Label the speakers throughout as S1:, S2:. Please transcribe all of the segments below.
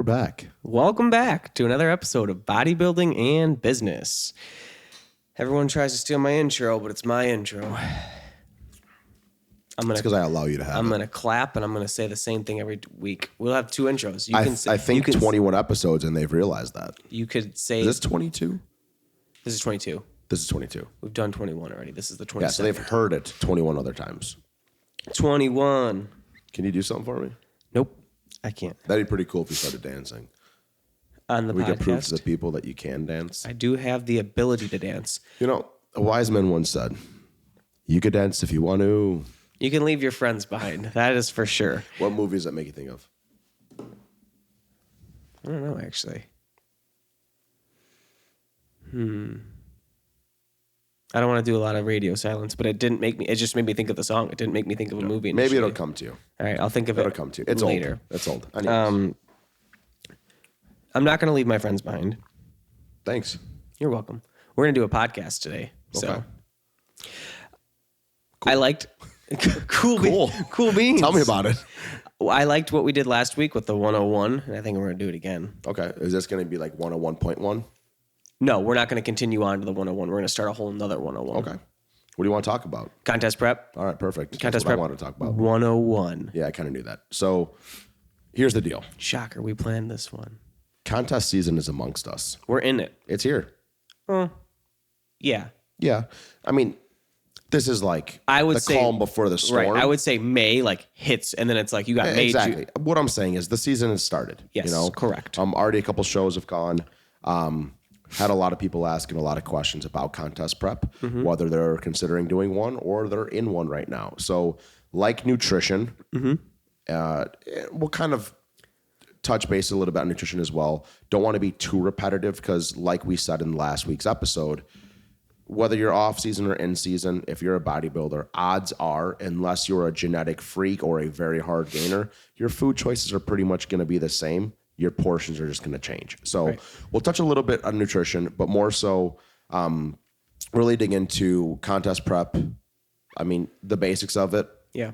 S1: back.
S2: Welcome back to another episode of Bodybuilding and Business. Everyone tries to steal my intro, but it's my intro.
S1: It's because I allow you to have
S2: I'm
S1: it.
S2: going to clap and I'm going to say the same thing every week. We'll have two intros.
S1: I think 21 episodes and they've realized that.
S2: You could say...
S1: Is this 22?
S2: This is 22.
S1: This is 22.
S2: We've done 21 already. This is the 22nd.
S1: Yeah, so they've heard it 21 other times.
S2: 21.
S1: Can you do something for me?
S2: Nope, I can't.
S1: That'd be pretty cool if you started dancing.
S2: On the
S1: we
S2: podcast,
S1: could prove to the people that you can dance.
S2: I do have the ability to dance.
S1: You know, a wise man once said, you could dance if you want to.
S2: You can leave your friends behind. That is for sure.
S1: What movie does that make you think of?
S2: I don't know, actually. I don't want to do a lot of radio silence, but it just made me think of the song. It didn't make me think of a movie initially.
S1: Maybe it'll come to you.
S2: All right, I'll think of
S1: It'll come to you. It's
S2: later.
S1: old. It's old. Anyways.
S2: I'm not going to leave my friends behind.
S1: Thanks.
S2: You're welcome. We're going to do a podcast today.
S1: Okay.
S2: So I liked cool beans.
S1: Tell me about it.
S2: I liked what we did last week with the 101, and I think we're going to do it again.
S1: Okay. Is this going to be like 101.1?
S2: No, we're not going to continue on to the 101. We're going to start a whole nother 101.
S1: Okay. What do you want to talk about?
S2: Contest prep.
S1: All right, perfect.
S2: Contest
S1: That's what
S2: prep.
S1: I want to talk about.
S2: 101.
S1: Yeah, I kind of knew that. So here's the deal.
S2: Shocker, we planned this one.
S1: Contest season is amongst us.
S2: We're in it.
S1: It's here.
S2: Yeah.
S1: Yeah. I mean, this is like
S2: I would
S1: the
S2: say,
S1: calm before the storm.
S2: Right. I would say May hits, and then it's like you got May.
S1: Exactly. What I'm saying is the season has started.
S2: Yes, correct.
S1: Already a couple shows have gone. Had a lot of people asking a lot of questions about contest prep, whether they're considering doing one or they're in one right now. So like nutrition, we'll kind of touch base a little bit on nutrition as well. Don't want to be too repetitive because like we said in last week's episode, whether you're off season or in season, if you're a bodybuilder, odds are, unless you're a genetic freak or a very hard gainer, your food choices are pretty much going to be the same. Your portions are just going to change. So We'll touch a little bit on nutrition, but more so really dig into contest prep. I mean, the basics of it.
S2: Yeah.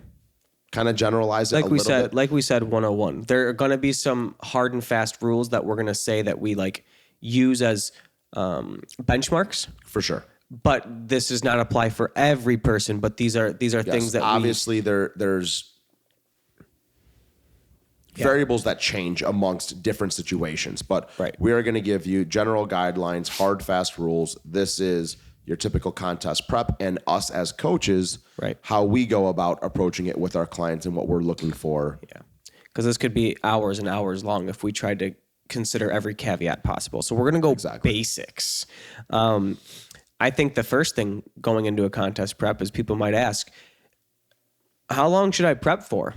S1: Kind of generalize it a little bit.
S2: Like we said, 101. There are going to be some hard and fast rules that we're going to say that we use as benchmarks.
S1: For sure.
S2: But this does not apply for every person. But these are things that
S1: obviously there's variables that change amongst different situations. But we are going to give you general guidelines, hard, fast rules. This is your typical contest prep, and us as coaches, how we go about approaching it with our clients and what we're looking for.
S2: Yeah, because this could be hours and hours long if we tried to consider every caveat possible. So we're going to go basics. I think the first thing going into a contest prep is people might ask, how long should I prep for?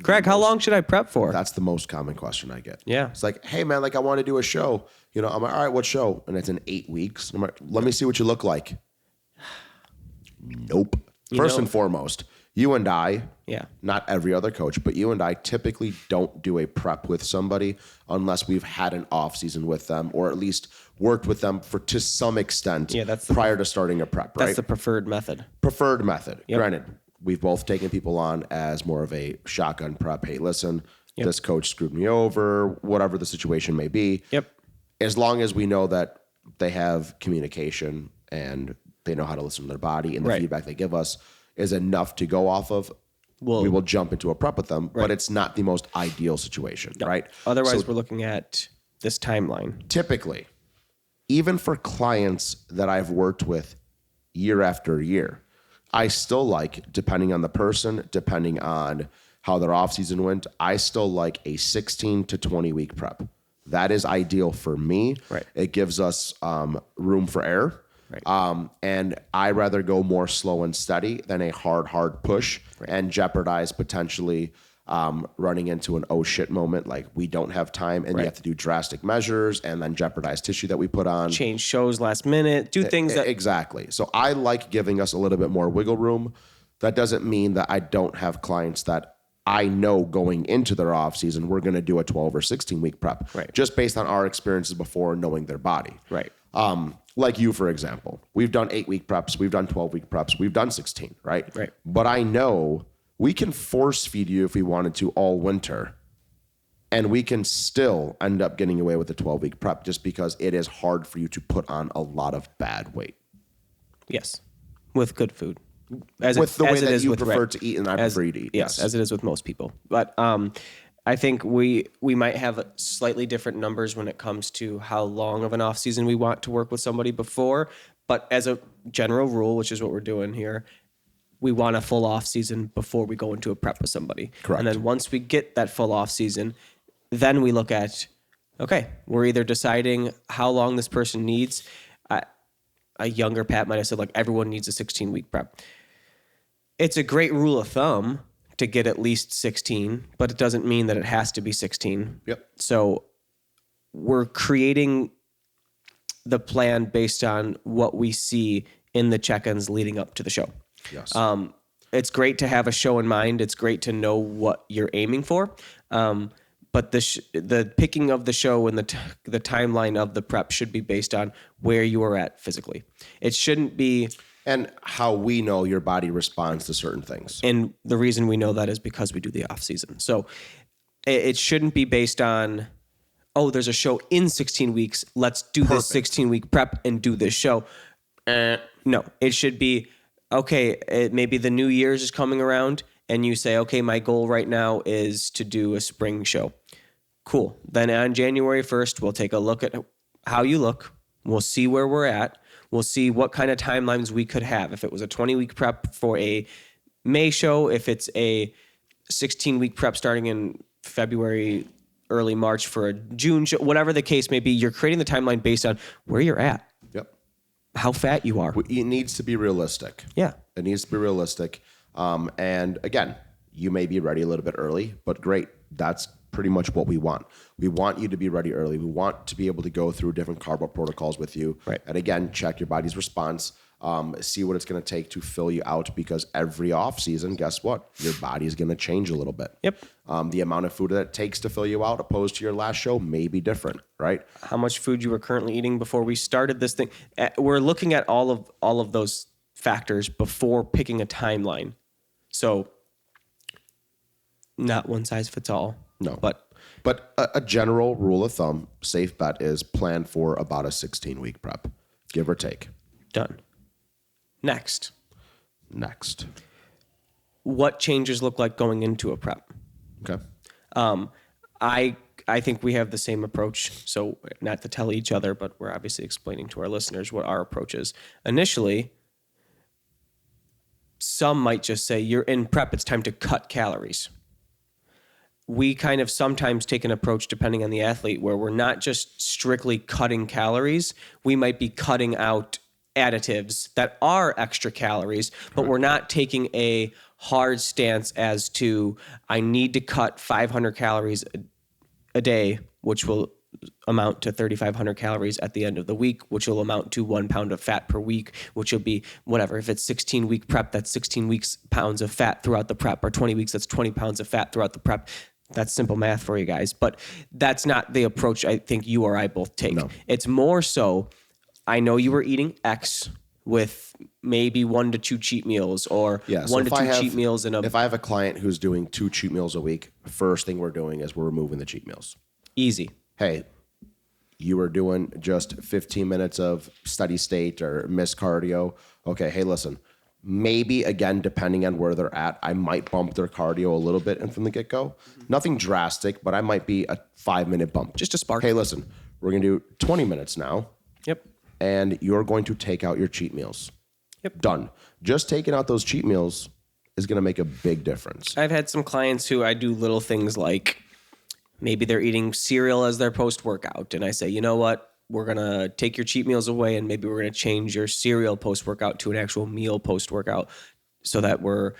S2: Craig, how long should I prep for?
S1: That's the most common question I get.
S2: Yeah.
S1: It's like, hey, man, I want to do a show. I'm like, all right, what show? And it's in 8 weeks. I'm like, let me see what you look like. Nope. First and foremost, you and I, not every other coach, but you and I typically don't do a prep with somebody unless we've had an off season with them or at least worked with them to some extent prior to starting a prep, right?
S2: That's the preferred method.
S1: Granted, we've both taken people on as more of a shotgun prep. Hey, listen, this coach screwed me over, whatever the situation may be.
S2: Yep.
S1: As long as we know that they have communication and they know how to listen to their body and the feedback they give us is enough to go off of, we will jump into a prep with them, but it's not the most ideal situation, right?
S2: Otherwise, we're looking at this timeline.
S1: Typically, even for clients that I've worked with year after year, I still like, depending on the person, depending on how their off season went, I still like a 16 to 20 week prep. That is ideal for me. It gives us room for error. And I rather go more slow and steady than a hard push and jeopardize potentially running into an oh shit moment. Like we don't have time and you have to do drastic measures and then jeopardize tissue that we put on.
S2: Change shows last minute, do things that...
S1: Exactly. So I like giving us a little bit more wiggle room. That doesn't mean that I don't have clients that I know going into their off season, we're going to do a 12 or 16 week prep just based on our experiences before knowing their body. Like you, for example, we've done 8 week preps. We've done 12 week preps. We've done 16, right? But I know we can force feed you if we wanted to all winter And we can still end up getting away with a 12-week prep just because it is hard for you to put on a lot of bad weight.
S2: Yes. With good food.
S1: With the way that you prefer to eat and I prefer you to eat.
S2: Yes, as it is with most people. But I think we might have slightly different numbers when it comes to how long of an off season we want to work with somebody before. But as a general rule, which is what we're doing here, we want a full off season before we go into a prep with somebody.
S1: Correct.
S2: And then once we get that full off season, then we look at, okay, we're either deciding how long this person needs. A younger Pat might have said, like, everyone needs a 16-week prep. It's a great rule of thumb to get at least 16, but it doesn't mean that it has to be 16.
S1: Yep.
S2: So we're creating the plan based on what we see in the check-ins leading up to the show.
S1: Yes.
S2: It's great to have a show in mind. It's great to know what you're aiming for. But the picking of the show and the timeline of the prep should be based on where you are at physically. It shouldn't be...
S1: And how we know your body responds to certain things.
S2: And the reason we know that is because we do the off season. So it shouldn't be based on, oh, there's a show in 16 weeks. Let's do this 16-week prep and do this show. No, it should be, okay, maybe the New Year's is coming around and you say, okay, my goal right now is to do a spring show. Cool. Then on January 1st, we'll take a look at how you look. We'll see where we're at. We'll see what kind of timelines we could have. If it was a 20-week prep for a May show, if it's a 16-week prep starting in February, early March for a June show, whatever the case may be, you're creating the timeline based on where you're at.
S1: Yep.
S2: How fat you are.
S1: It needs to be realistic.
S2: Yeah.
S1: It needs to be realistic. And again, you may be ready a little bit early, but great. That's pretty much what we want. We want you to be ready early. We want to be able to go through different carb protocols with you.
S2: Right.
S1: And again, check your body's response, see what it's going to take to fill you out, because every off season, guess what? Your body is going to change a little bit.
S2: Yep.
S1: The amount of food that it takes to fill you out opposed to your last show may be different, right?
S2: How much food you were currently eating before we started this thing. We're looking at all of those factors before picking a timeline. So not one size fits all.
S1: No.
S2: But
S1: a general rule of thumb, safe bet, is plan for about a 16-week prep, give or take.
S2: done. Next. What changes look like going into a prep?
S1: Okay.
S2: I think we have the same approach. So not to tell each other, but we're obviously explaining to our listeners what our approach is. Initially, some might just say, you're in prep, it's time to cut calories. We kind of sometimes take an approach, depending on the athlete, where we're not just strictly cutting calories. We might be cutting out additives that are extra calories, but we're not taking a hard stance as to, I need to cut 500 calories a day, which will amount to 3,500 calories at the end of the week, which will amount to 1 pound of fat per week, which will be whatever. If it's 16-week prep, that's 16 pounds of fat throughout the prep, or 20 weeks, that's 20 pounds of fat throughout the prep. That's simple math for you guys, but that's not the approach I think you or I both take.
S1: No.
S2: It's more so, I know you were eating X with maybe 1 to 2 cheat meals, or
S1: Yeah, so
S2: 1 to
S1: if
S2: 2
S1: I have-
S2: cheat meals in a
S1: If I have a client who's doing 2 cheat meals a week, first thing we're doing is we're removing the cheat meals.
S2: easy.
S1: Hey, you were doing just 15 minutes of steady state or missed cardio. Okay, hey, listen, maybe, again, depending on where they're at, I might bump their cardio a little bit and from the get-go. Nothing drastic, but I might be a 5-minute bump.
S2: Just a spark.
S1: Hey, listen, we're going to do 20 minutes now,
S2: Yep.
S1: and you're going to take out your cheat meals.
S2: Yep.
S1: Done. Just taking out those cheat meals is going to make a big difference.
S2: I've had some clients who I do little things like maybe they're eating cereal as their post-workout, and I say, you know what? We're going to take your cheat meals away, and maybe we're going to change your cereal post-workout to an actual meal post-workout so that we're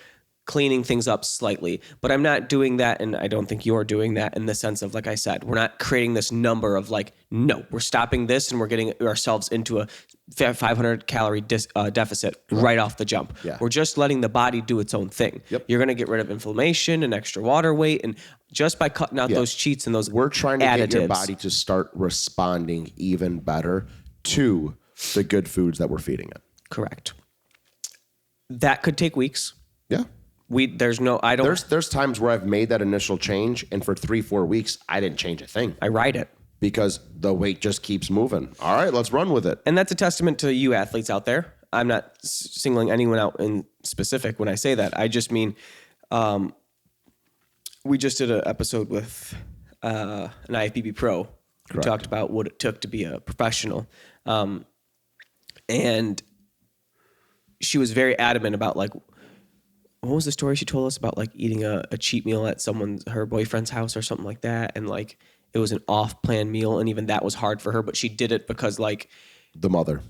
S2: cleaning things up slightly. But I'm not doing that, and I don't think you're doing that, in the sense of, like I said, we're not creating this number of like, no, we're stopping this and we're getting ourselves into a 500 calorie deficit right off the jump.
S1: Yeah.
S2: We're just letting the body do its own thing.
S1: Yep.
S2: You're going to get rid of inflammation and extra water weight, and just by cutting out those cheats and those
S1: We're trying to get your
S2: additives.
S1: body to start responding even better to the good foods that we're feeding it.
S2: Correct. That could take weeks.
S1: Yeah. There's times where I've made that initial change, and for 3-4 weeks, I didn't change a thing
S2: I ride it.
S1: because the weight just keeps moving. All right, let's run with it.
S2: And that's a testament to you athletes out there. I'm not singling anyone out in specific when I say that. I just mean, we just did an episode with an IFBB pro who talked about what it took to be a professional. And she was very adamant about like, what was the story she told us about like eating a cheat meal at her boyfriend's house or something like that. And like, it was an off-plan meal. And even that was hard for her, but she did it because like
S1: The mother,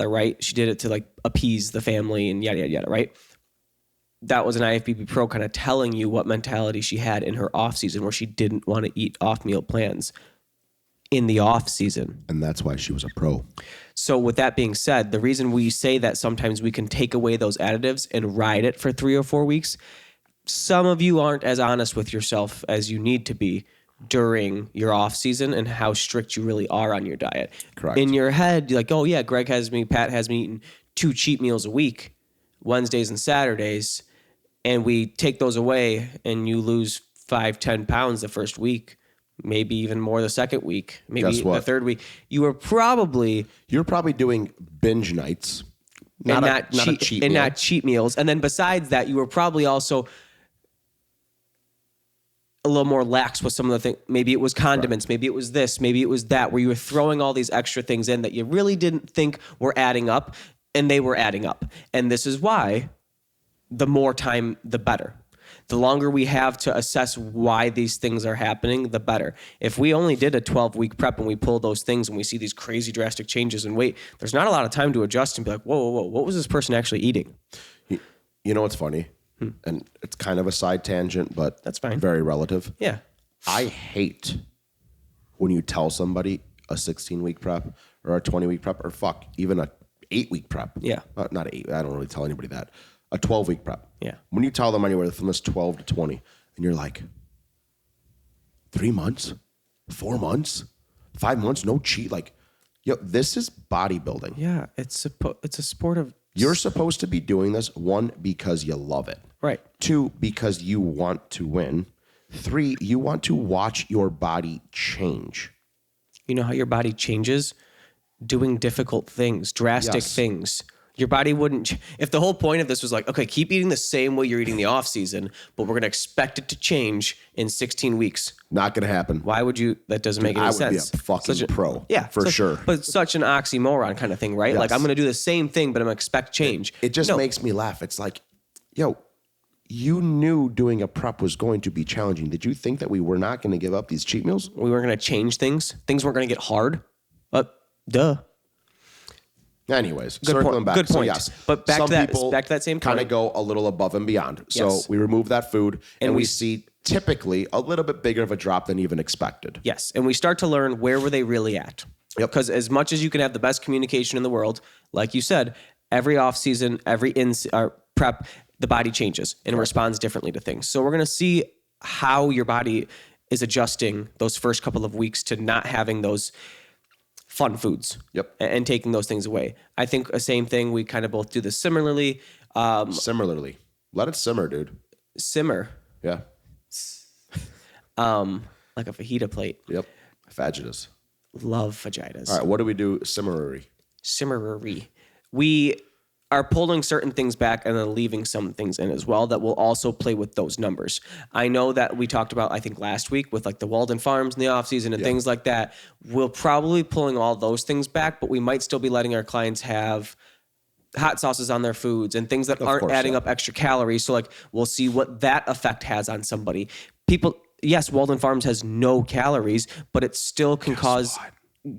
S2: right? She did it to like appease the family and yada, yada, yada, right? That was an IFBB pro kind of telling you what mentality she had in her off season where she didn't want to eat off meal plans in the off season.
S1: and that's why she was a pro.
S2: So with that being said, the reason we say that sometimes we can take away those additives and ride it for 3 or 4 weeks, some of you aren't as honest with yourself as you need to be during your off season and how strict you really are on your diet.
S1: Correct.
S2: In your head, you're like, oh yeah, Pat has me eating 2 cheat meals a week, Wednesdays and Saturdays, and we take those away and you lose 5-10 pounds the first week. Maybe even more the second week, maybe the third week. You're probably
S1: doing binge nights,
S2: not cheat meals. And then besides that, you were probably also a little more lax with some of the things. Maybe it was condiments, right. Maybe it was this, maybe it was that, where you were throwing all these extra things in that you really didn't think were adding up, and they were adding up. And this is why the more time, the better. The longer we have to assess why these things are happening, the better. If we only did a 12-week prep and we pull those things and we see these crazy drastic changes in weight, there's not a lot of time to adjust and be like, whoa, what was this person actually eating?
S1: You know what's funny? And it's kind of a side tangent, but
S2: that's fine.
S1: Very relative.
S2: Yeah.
S1: I hate when you tell somebody a 16-week prep or a 20-week prep or even a 8-week prep.
S2: Yeah.
S1: Not 8. I don't really tell anybody that. A 12-week prep.
S2: Yeah.
S1: When you tell them anywhere from this 12 to 20, and you're like, 3 months, 4 months, 5 months, no cheat. Like, this is bodybuilding.
S2: Yeah, it's a sport of.
S1: You're supposed to be doing this, 1, because you love it.
S2: Right.
S1: 2, because you want to win. 3, you want to watch your body change.
S2: You know how your body changes? Doing difficult things, drastic things. Your body wouldn't, if the whole point of this was like, okay, keep eating the same way you're eating the off season, but we're going to expect it to change in 16 weeks.
S1: Not going to happen.
S2: Why would you? That doesn't make any sense.
S1: I would be a fucking pro.
S2: Yeah.
S1: For sure.
S2: But it's such an oxymoron kind of thing, right?
S1: Yes.
S2: Like I'm going to do the same thing, but I'm going to expect change.
S1: It just makes me laugh. It's like, you knew doing a prep was going to be challenging. Did you think that we were not going to give up these cheat meals?
S2: We weren't going to change things. Things weren't going to get hard. Duh.
S1: Anyways, circling back.
S2: Good point.
S1: So yes,
S2: but back to that same point.
S1: Kind of go a little above and beyond. So we remove that food and we see typically a little bit bigger of a drop than even expected.
S2: Yes. And we start to learn where were they really at.
S1: Yep.
S2: Because as much as you can have the best communication in the world, like you said, every off season, every prep, the body changes and responds differently to things. So we're going to see how your body is adjusting those first couple of weeks to not having those fun foods.
S1: Yep.
S2: And taking those things away. I think the same thing, we kind of both do this similarly.
S1: Similarly. Let it simmer, dude.
S2: Simmer.
S1: Yeah.
S2: Like a fajita plate.
S1: Yep. Fajitas.
S2: Love fajitas.
S1: All right. What do we do? Simmerery.
S2: We are pulling certain things back and then leaving some things in as well that will also play with those numbers. I know that we talked about, I think last week with like the Walden Farms in the off season and things like that. We'll probably be pulling all those things back, but we might still be letting our clients have hot sauces on their foods and things that aren't adding up extra calories. So like, we'll see what that effect has on somebody. Yes, Walden Farms has no calories, but it still can cause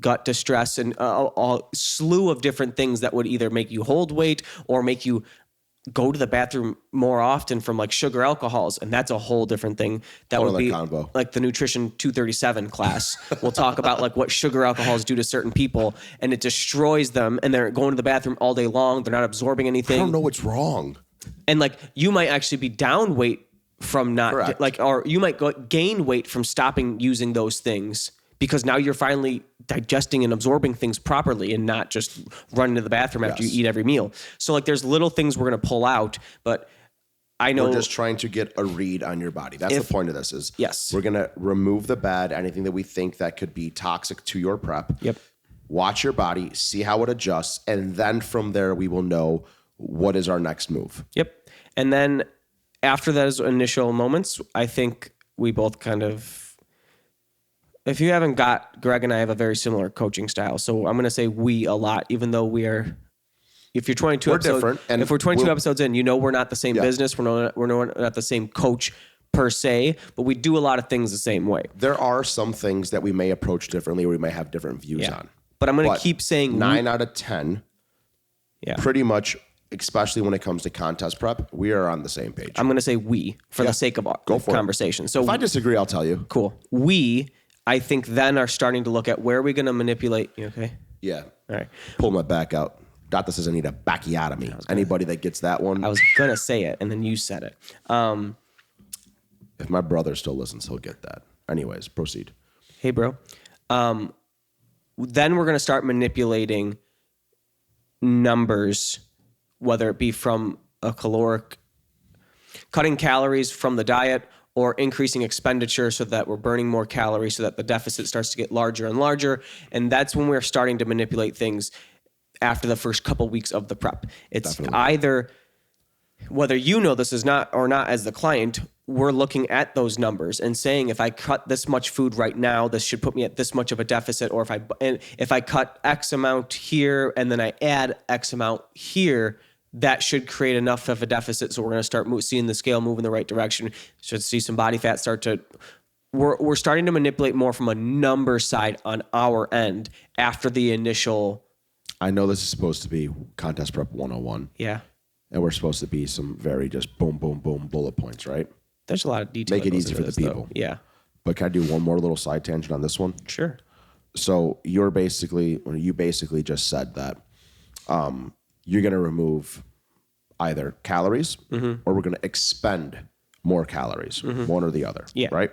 S2: gut distress and a slew of different things that would either make you hold weight or make you go to the bathroom more often from like sugar alcohols. And that's a whole different thing. That would be combo. Like the Nutrition 237 class. We'll talk about like what sugar alcohols do to certain people, and it destroys them, and they're going to the bathroom all day long. They're not absorbing anything.
S1: I don't know what's wrong.
S2: And like you might actually be down weight from not or you might gain weight from stopping using those things, because now you're finally digesting and absorbing things properly and not just running to the bathroom after you eat every meal. So like there's little things we're going to pull out, but I know
S1: we're just trying to get a read on your body. That's the point of this is
S2: yes,
S1: we're going to remove the bad, anything that we think that could be toxic to your prep.
S2: Yep.
S1: Watch your body, see how it adjusts. And then from there, we will know what is our next move.
S2: Yep. And then after those initial moments, I think we both kind of, if you haven't got, Greg and I have a very similar coaching style. So I'm going to say we a lot, even though we are, if you're 22
S1: we're
S2: episodes,
S1: different, and
S2: if we're 22 episodes in, we're not the same business. We're not the same coach per se, but we do a lot of things the same way.
S1: There are some things that we may approach differently or we may have different views on.
S2: But I'm going to keep saying
S1: 9 out of 10, pretty much, especially when it comes to contest prep, we are on the same page.
S2: I'm going to say we for the sake of our conversation. So
S1: if I disagree, I'll tell you.
S2: Cool. We, I think, then are starting to look at where are we going to manipulate. You okay?
S1: Yeah.
S2: All right.
S1: Pull my back out. Not this doesn't need a backiotomy. Anybody that gets that one.
S2: I was going to say it, and then you said it.
S1: If my brother still listens, he'll get that. Anyways, proceed.
S2: Hey, bro. Then we're going to start manipulating numbers, whether it be from a caloric, cutting calories from the diet, or increasing expenditure so that we're burning more calories so that the deficit starts to get larger and larger. And that's when we're starting to manipulate things after the first couple weeks of the prep. It's either, whether you know this is not or not as the client, we're looking at those numbers and saying, if I cut this much food right now, this should put me at this much of a deficit. Or if I cut X amount here and then I add X amount here, that should create enough of a deficit. So we're going to start seeing the scale move in the right direction. Should see some body fat start to, we're starting to manipulate more from a number side on our end after the initial.
S1: I know this is supposed to be contest prep 101.
S2: Yeah.
S1: And we're supposed to be some very just boom, boom, boom bullet points, right?
S2: There's a lot of detail.
S1: Make it easy for the people.
S2: Though. Yeah.
S1: But can I do one more little side tangent on this one?
S2: Sure.
S1: So you basically just said that you're going to remove either calories or we're going to expend more calories, one or the other.
S2: Yeah.
S1: Right.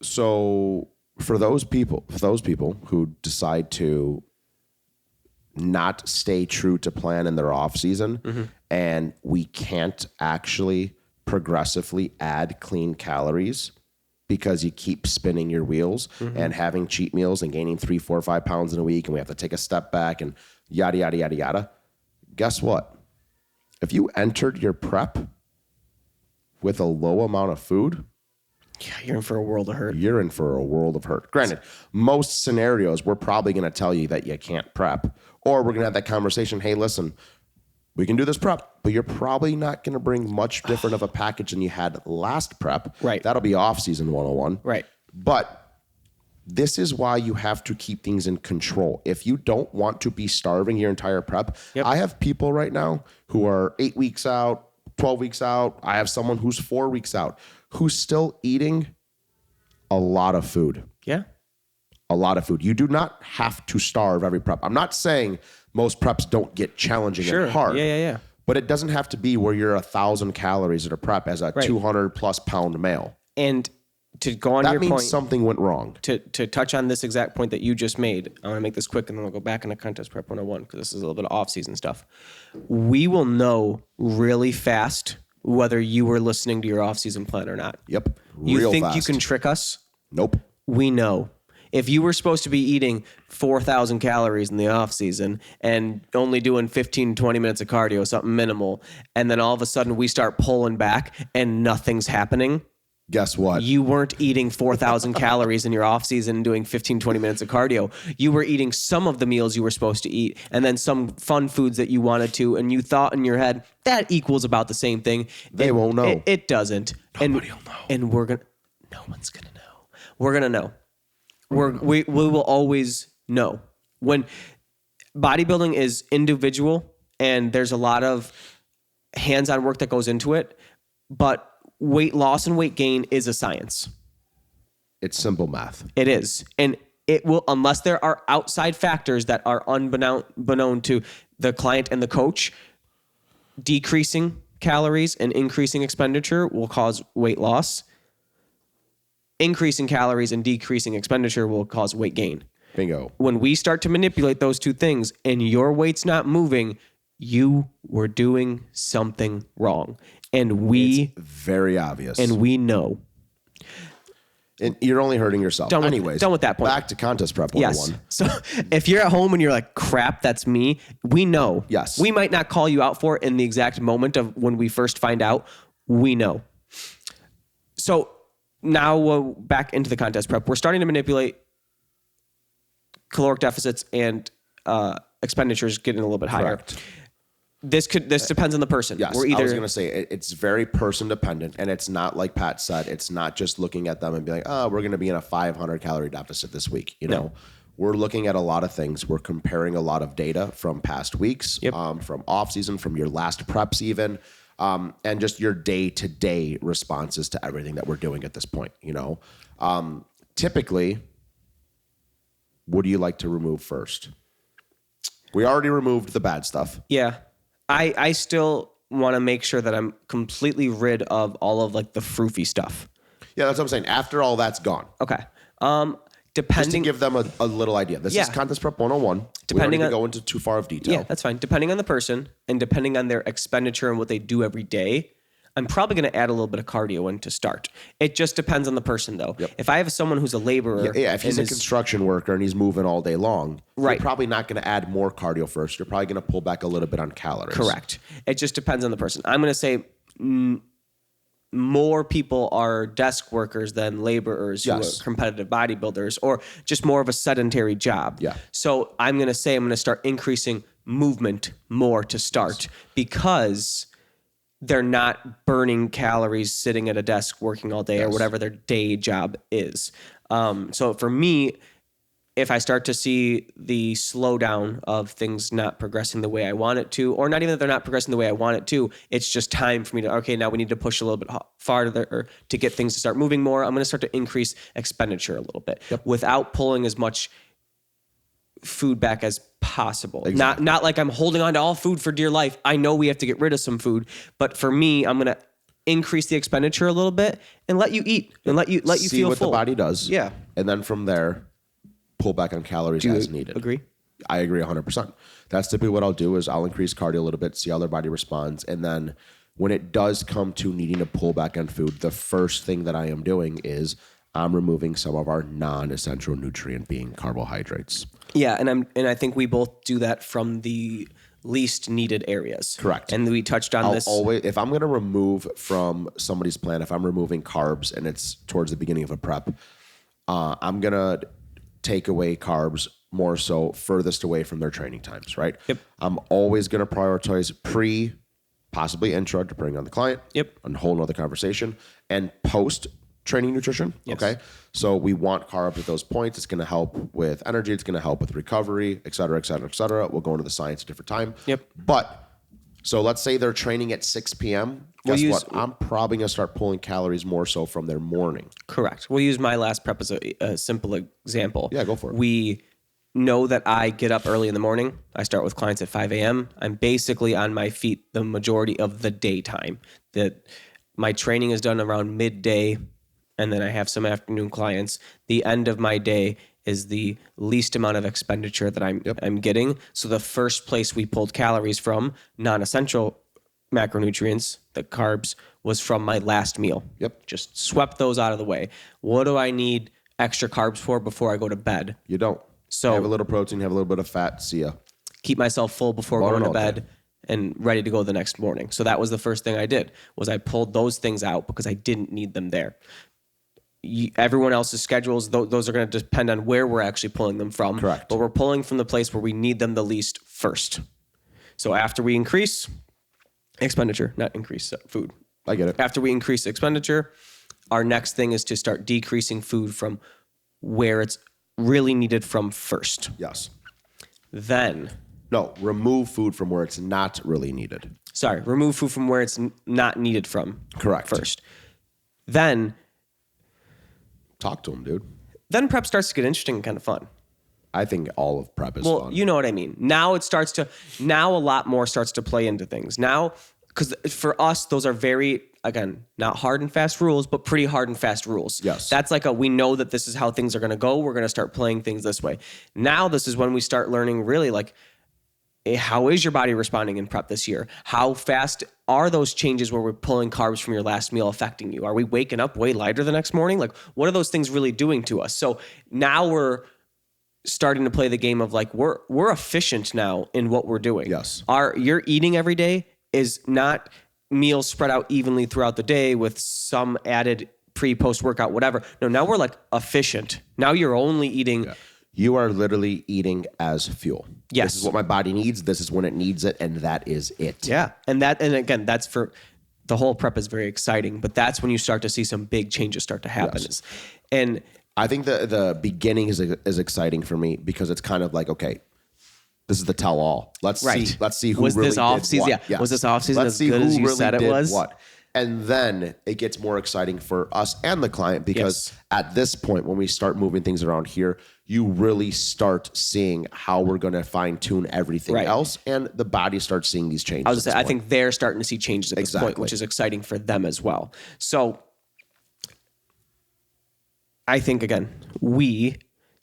S1: So for those people who decide to not stay true to plan in their off season and we can't actually progressively add clean calories because you keep spinning your wheels and having cheat meals and gaining 3, 4, 5 pounds in a week and we have to take a step back and yada, yada, yada, yada. Guess what? If you entered your prep with a low amount of food,
S2: yeah, you're in for a world of hurt.
S1: You're in for a world of hurt. Granted, most scenarios, we're probably going to tell you that you can't prep, or we're going to have that conversation. Hey, listen, we can do this prep, but you're probably not going to bring much different of a package than you had last prep.
S2: Right.
S1: That'll be off season 101.
S2: Right.
S1: But this is why you have to keep things in control. If you don't want to be starving your entire prep, I have people right now who are 8 weeks out, 12 weeks out. I have someone who's 4 weeks out who's still eating a lot of food.
S2: Yeah.
S1: A lot of food. You do not have to starve every prep. I'm not saying most preps don't get challenging and hard.
S2: Yeah.
S1: But it doesn't have to be where you're 1,000 calories at a prep as a 200 plus pound male.
S2: And to go on your point,
S1: that means something went wrong.
S2: To touch on this exact point that you just made, I want to make this quick and then we'll go back into Contest Prep 101 because this is a little bit of off-season stuff. We will know really fast whether you were listening to your off-season plan or not.
S1: Yep.
S2: You think
S1: fast.
S2: you can trick us?
S1: Nope.
S2: We know. If you were supposed to be eating 4,000 calories in the off season and only doing 15, 20 minutes of cardio, something minimal, and then all of a sudden we start pulling back and nothing's happening,
S1: guess what?
S2: You weren't eating 4,000 calories in your off season and doing 15, 20 minutes of cardio. You were eating some of the meals you were supposed to eat and then some fun foods that you wanted to, and you thought in your head, that equals about the same thing.
S1: They won't know.
S2: It doesn't.
S1: Nobody will know.
S2: And no one's going to know. We're going to know. We will always know. When bodybuilding is individual and there's a lot of hands-on work that goes into it, but weight loss and weight gain is a science.
S1: It's simple math.
S2: It is. And it will, unless there are outside factors that are unbeknown to the client and the coach, decreasing calories and increasing expenditure will cause weight loss. Increasing calories and decreasing expenditure will cause weight gain.
S1: Bingo.
S2: When we start to manipulate those two things and your weight's not moving, you were doing something wrong. And
S1: It's very obvious.
S2: we know.
S1: And you're only hurting yourself.
S2: Done with that point.
S1: Back to contest prep 101.
S2: Yes. So if you're at home and you're like, crap, that's me, we know.
S1: Yes.
S2: We might not call you out for it in the exact moment of when we first find out. We know. So now back into the contest prep. We're starting to manipulate caloric deficits and expenditures getting a little bit higher.
S1: Correct.
S2: This depends on the person.
S1: Yes, I was going to say it's very person dependent, and it's not like Pat said. It's not just looking at them and being like, "Oh, we're going to be in a 500 calorie deficit this week." You know, we're looking at a lot of things. We're comparing a lot of data from past weeks, from off season, from your last preps, even, and just your day to day responses to everything that we're doing at this point. You know, typically, what do you like to remove first? We already removed the bad stuff.
S2: Yeah. I still want to make sure that I'm completely rid of all of like the froofy stuff.
S1: Yeah, that's what I'm saying. After all that's gone.
S2: Okay.
S1: Just to give them a little idea. This is Contest Prep 101.
S2: Depending
S1: we don't need to go into too far of detail.
S2: Yeah, that's fine. Depending on the person and depending on their expenditure and what they do every day, I'm probably going to add a little bit of cardio in to start. It just depends on the person, though.
S1: Yep.
S2: If I have someone who's a laborer,
S1: if he's a construction worker and he's moving all day long,
S2: right,
S1: you're probably not going to add more cardio first. You're probably going to pull back a little bit on calories.
S2: Correct. It just depends on the person. I'm going to say more people are desk workers than laborers who are competitive bodybuilders or just more of a sedentary job.
S1: Yeah.
S2: So I'm going to start increasing movement more to start because they're not burning calories sitting at a desk working all day or whatever their day job is. So for me, if I start to see the slowdown of things not progressing the way I want it to, or not even that they're not progressing the way I want it to, it's just time for me to, okay, now we need to push a little bit farther to get things to start moving more. I'm going to start to increase expenditure a little bit without pulling as much food back as possible. Exactly. Not like I'm holding on to all food for dear life. I know we have to get rid of some food, but for me, I'm going to increase the expenditure a little bit and let you eat and let you
S1: see
S2: feel
S1: what
S2: full.
S1: The body does.
S2: Yeah.
S1: And then from there, pull back on calories as needed.
S2: Agree?
S1: I agree 100%. That's typically what I'll do is I'll increase cardio a little bit, see how their body responds. And then when it does come to needing to pull back on food, the first thing that I am doing is I'm removing some of our non-essential nutrient being carbohydrates.
S2: Yeah, and I think we both do that from the least needed areas.
S1: Correct.
S2: And we touched on this.
S1: Always, if I'm going to remove from somebody's plan, if I'm removing carbs and it's towards the beginning of a prep, I'm going to take away carbs more so furthest away from their training times, right?
S2: Yep.
S1: I'm always going to prioritize pre, possibly intra, depending on the client.
S2: Yep.
S1: A whole nother conversation. And post training nutrition.
S2: Yes.
S1: Okay. So we want carbs at those points. It's going to help with energy. It's going to help with recovery, et cetera, et cetera, et cetera. We'll go into the science at a different time.
S2: Yep.
S1: But so let's say they're training at 6 p.m. Guess what? I'm probably going to start pulling calories more so from their morning.
S2: Correct. We'll use my last prep as a simple example.
S1: Yeah, go for it.
S2: We know that I get up early in the morning. I start with clients at 5 a.m. I'm basically on my feet the majority of the daytime. That my training is done around midday, and then I have some afternoon clients. The end of my day is the least amount of expenditure that I'm getting. So the first place we pulled calories from, non-essential macronutrients, the carbs, was from my last meal.
S1: Yep.
S2: Just swept those out of the way. What do I need extra carbs for before I go to bed?
S1: You don't.
S2: So
S1: have a little protein, have a little bit of fat. See ya.
S2: Keep myself full before going to bed and ready to go the next morning. So that was the first thing I did, was I pulled those things out because I didn't need them there. Everyone else's schedules, those are going to depend on where we're actually pulling them from.
S1: Correct.
S2: But we're pulling from the place where we need them the least first. So after we increase expenditure, not increase food.
S1: I get it.
S2: After we increase expenditure, our next thing is to start decreasing food from where it's really needed from first.
S1: Yes.
S2: Then...
S1: No, remove food from where it's not really needed.
S2: Sorry, remove food from where it's not needed from.
S1: Correct.
S2: First. Then...
S1: Talk to him, dude.
S2: Then prep starts to get interesting and kind of fun.
S1: I think all of prep is fun.
S2: Well, you know what I mean. Now a lot more starts to play into things. Now, because for us, those are very, again, not hard and fast rules, but pretty hard and fast rules.
S1: Yes.
S2: That's like we know that this is how things are going to go. We're going to start playing things this way. Now, this is when we start learning really like how is your body responding in prep this year? How fast are those changes where we're pulling carbs from your last meal affecting you? Are we waking up way lighter the next morning? Like, what are those things really doing to us? So now we're starting to play the game of like, we're efficient now in what we're doing.
S1: Yes.
S2: Your eating every day is not meals spread out evenly throughout the day with some added pre-post workout, whatever. No, now we're like efficient. Now you're only eating.
S1: Yeah. You are literally eating as fuel.
S2: Yes.
S1: This is what my body needs. This is when it needs it. And that is it.
S2: Yeah. And again, that's for the whole prep is very exciting, but that's when you start to see some big changes start to happen.
S1: Yes.
S2: And
S1: I think the beginning is exciting for me because it's kind of like, okay, this is the tell all. Let's see who
S2: was
S1: really
S2: this off
S1: did
S2: season?
S1: what.
S2: Yeah.
S1: Yes.
S2: Was this off season
S1: Let's
S2: as
S1: see
S2: good
S1: who
S2: as you
S1: really
S2: said it
S1: did
S2: was?
S1: what. And then it gets more exciting for us and the client because at this point, when we start moving things around here, you really start seeing how we're going to fine tune everything else, and the body starts seeing these changes.
S2: I think they're starting to see changes at this point, which is exciting for them as well. So I think, again, we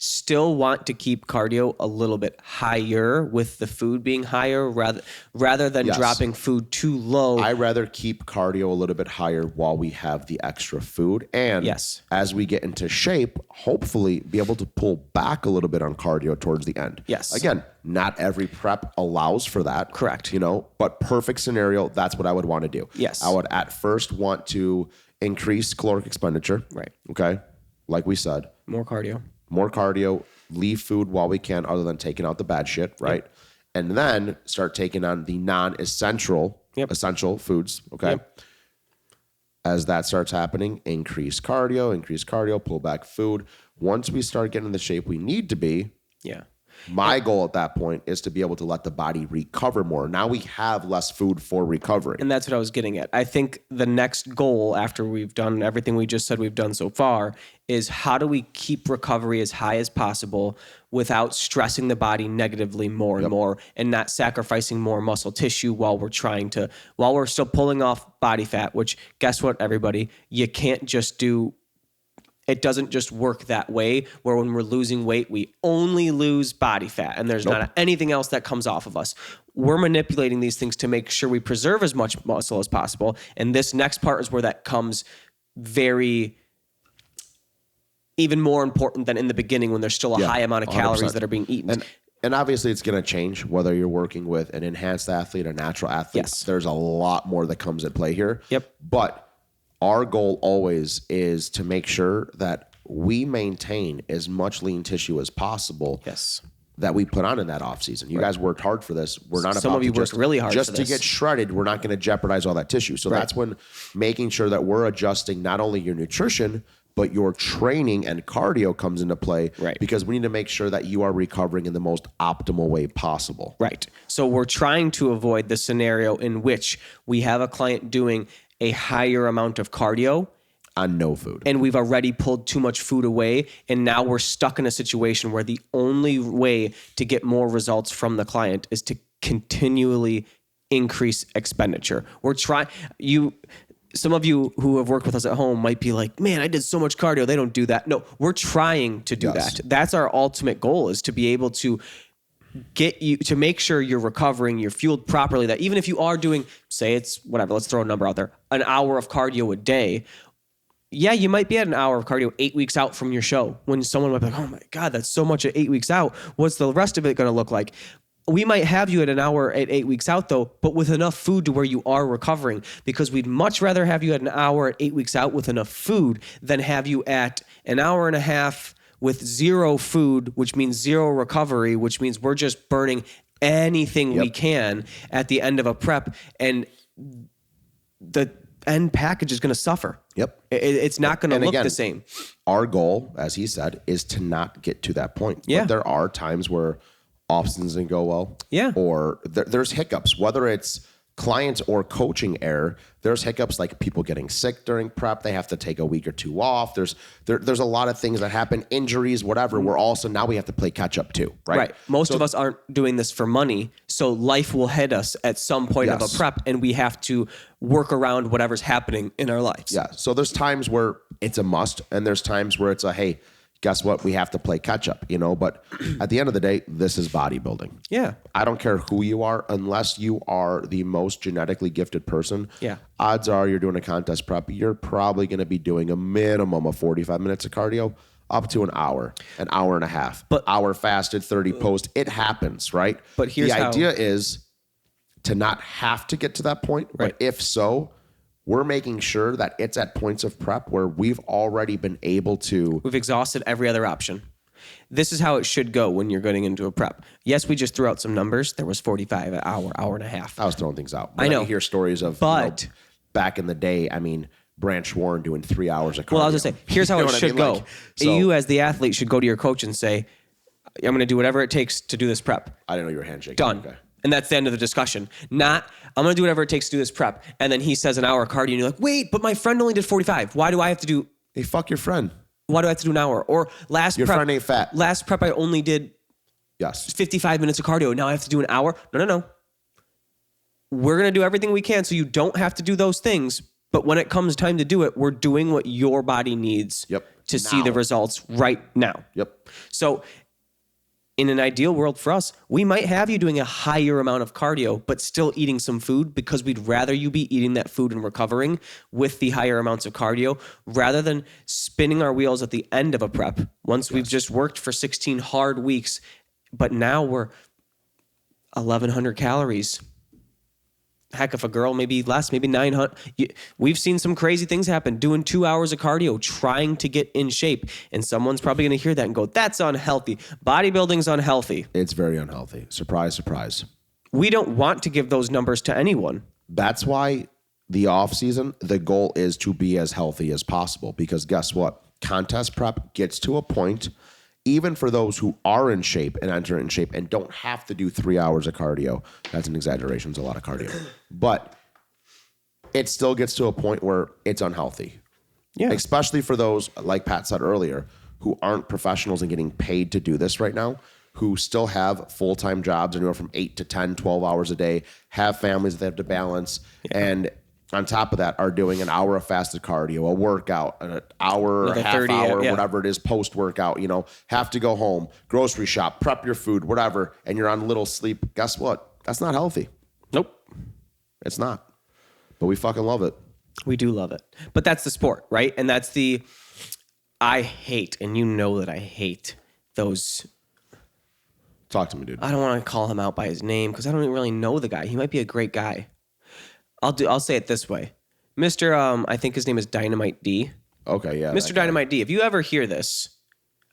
S2: still want to keep cardio a little bit higher with the food being higher rather than dropping food too low.
S1: I rather keep cardio a little bit higher while we have the extra food. And as we get into shape, hopefully be able to pull back a little bit on cardio towards the end.
S2: Yes.
S1: Again, not every prep allows for that.
S2: Correct.
S1: But perfect scenario, that's what I would want to do.
S2: Yes.
S1: I would at first want to increase caloric expenditure.
S2: Right.
S1: Okay. Like we said.
S2: More cardio,
S1: leave food while we can other than taking out the bad shit, right? Yep. And then start taking on the non-essential essential foods, okay? Yep. As that starts happening, increase cardio, pull back food. Once we start getting in the shape we need to be, my goal at that point is to be able to let the body recover more. Now we have less food for recovery.
S2: And that's what I was getting at. I think the next goal after we've done everything we just said we've done so far is how do we keep recovery as high as possible without stressing the body negatively more and more and not sacrificing more muscle tissue while we're still pulling off body fat, which guess what, everybody, you can't just do. It doesn't just work that way where when we're losing weight, we only lose body fat and there's not anything else that comes off of us. We're manipulating these things to make sure we preserve as much muscle as possible. And this next part is where that comes even more important than in the beginning when there's still a high amount of calories 100%. That are being eaten.
S1: And obviously it's going to change whether you're working with an enhanced athlete or natural athlete.
S2: Yes.
S1: There's a lot more that comes at play here.
S2: Yep.
S1: But our goal always is to make sure that we maintain as much lean tissue as possible.
S2: Yes.
S1: That we put on in that off season. You guys worked hard for this. We're not
S2: Some
S1: about
S2: of you
S1: to
S2: worked really hard
S1: just
S2: for
S1: to
S2: this.
S1: get shredded. We're not going to jeopardize all that tissue. So that's when making sure that we're adjusting not only your nutrition, but your training and cardio comes into play.
S2: Right.
S1: Because we need to make sure that you are recovering in the most optimal way possible.
S2: Right. So we're trying to avoid the scenario in which we have a client doing a higher amount of cardio
S1: on no food.
S2: And we've already pulled too much food away. And now we're stuck in a situation where the only way to get more results from the client is to continually increase expenditure. Some of you who have worked with us at home might be like, man, I did so much cardio. They don't do that. No, we're trying to do that. That's our ultimate goal, is to be able to get you to make sure you're recovering, you're fueled properly, that even if you are doing, say it's whatever, let's throw a number out there, an hour of cardio a day. Yeah, you might be at an hour of cardio 8 weeks out from your show when someone might be like, oh my God, that's so much at 8 weeks out. What's the rest of it going to look like? We might have you at an hour at 8 weeks out though, but with enough food to where you are recovering, because we'd much rather have you at an hour at 8 weeks out with enough food than have you at an hour and a half with zero food, which means zero recovery, which means we're just burning anything we can at the end of a prep, and the end package is going to suffer.
S1: Yep.
S2: It's not going to look the same.
S1: Our goal, as he said, is to not get to that point.
S2: Yeah.
S1: But there are times where off-seasons didn't go well.
S2: Yeah.
S1: Or there's hiccups, whether it's clients or coaching error. There's hiccups like people getting sick during prep. They have to take a week or two off. There's a lot of things that happen, injuries, whatever. We're also, now we have to play catch up too, right?
S2: Right. Most of us aren't doing this for money. So life will hit us at some point of a prep, and we have to work around whatever's happening in our lives.
S1: Yeah. So there's times where it's a must, and there's times where it's a, hey, guess what? We have to play catch up, you know, but at the end of the day, this is bodybuilding.
S2: Yeah.
S1: I don't care who you are, unless you are the most genetically gifted person.
S2: Yeah.
S1: Odds are you're doing a contest prep. You're probably going to be doing a minimum of 45 minutes of cardio up to an hour and a half,
S2: but
S1: hour fasted, 30 post. It happens, right?
S2: But here's
S1: the idea is to not have to get to that point.
S2: Right.
S1: But if so, we're making sure that it's at points of prep where we've already been able to.
S2: We've exhausted every other option. This is how it should go when you're getting into a prep. Yes, we just threw out some numbers. There was 45, an hour, hour and a half.
S1: I was throwing things out.
S2: I know.
S1: I hear stories of,
S2: but
S1: back in the day, I mean, Branch Warren doing 3 hours of cardio.
S2: Well, I was going to say, here's how it should go. Like, you as the athlete should go to your coach and say, I'm going to do whatever it takes to do this prep.
S1: I didn't know you were handshaking.
S2: Done.
S1: Okay.
S2: And that's the end of the discussion. Not, I'm going to do whatever it takes to do this prep. And then he says an hour of cardio and you're like, wait, but my friend only did 45. Why do I have to do...
S1: Hey, fuck your friend.
S2: Why do I have to do an hour? Or
S1: your friend ain't fat.
S2: Last prep I only did 55 minutes of cardio. Now I have to do an hour. No. We're going to do everything we can so you don't have to do those things. But when it comes time to do it, we're doing what your body needs to see the results right now.
S1: Yep.
S2: So in an ideal world for us, we might have you doing a higher amount of cardio, but still eating some food because we'd rather you be eating that food and recovering with the higher amounts of cardio rather than spinning our wheels at the end of a prep. Once we've just worked for 16 hard weeks, but now we're 1,100 calories. Heck, if a girl, maybe less, maybe 900. We've seen some crazy things happen doing 2 hours of cardio, trying to get in shape. And someone's probably going to hear that and go, that's unhealthy. Bodybuilding's unhealthy.
S1: It's very unhealthy. Surprise, surprise.
S2: We don't want to give those numbers to anyone.
S1: That's why the off season, the goal is to be as healthy as possible. Because guess what? Contest prep gets to a point, even for those who are in shape and enter in shape and don't have to do 3 hours of cardio. That's an exaggeration. It's a lot of cardio. But it still gets to a point where it's unhealthy.
S2: Yeah.
S1: Especially for those, like Pat said earlier, who aren't professionals and getting paid to do this right now, who still have full-time jobs anywhere from 8 to 10, 12 hours a day, have families that they have to balance, and on top of that, are doing an hour of fasted cardio, a workout, an hour,
S2: another
S1: half
S2: 30,
S1: hour, whatever it is, post-workout, have to go home, grocery shop, prep your food, whatever, and you're on little sleep. Guess what? That's not healthy.
S2: Nope.
S1: It's not. But we fucking love it.
S2: We do love it. But that's the sport, right? And that's I hate, and you know that I hate those.
S1: Talk to me, dude.
S2: I don't want to call him out by his name because I don't really know the guy. He might be a great guy. I'll say it this way. Mr. I think his name is Dynamite D.
S1: Okay, yeah.
S2: Mr. Dynamite D, if you ever hear this,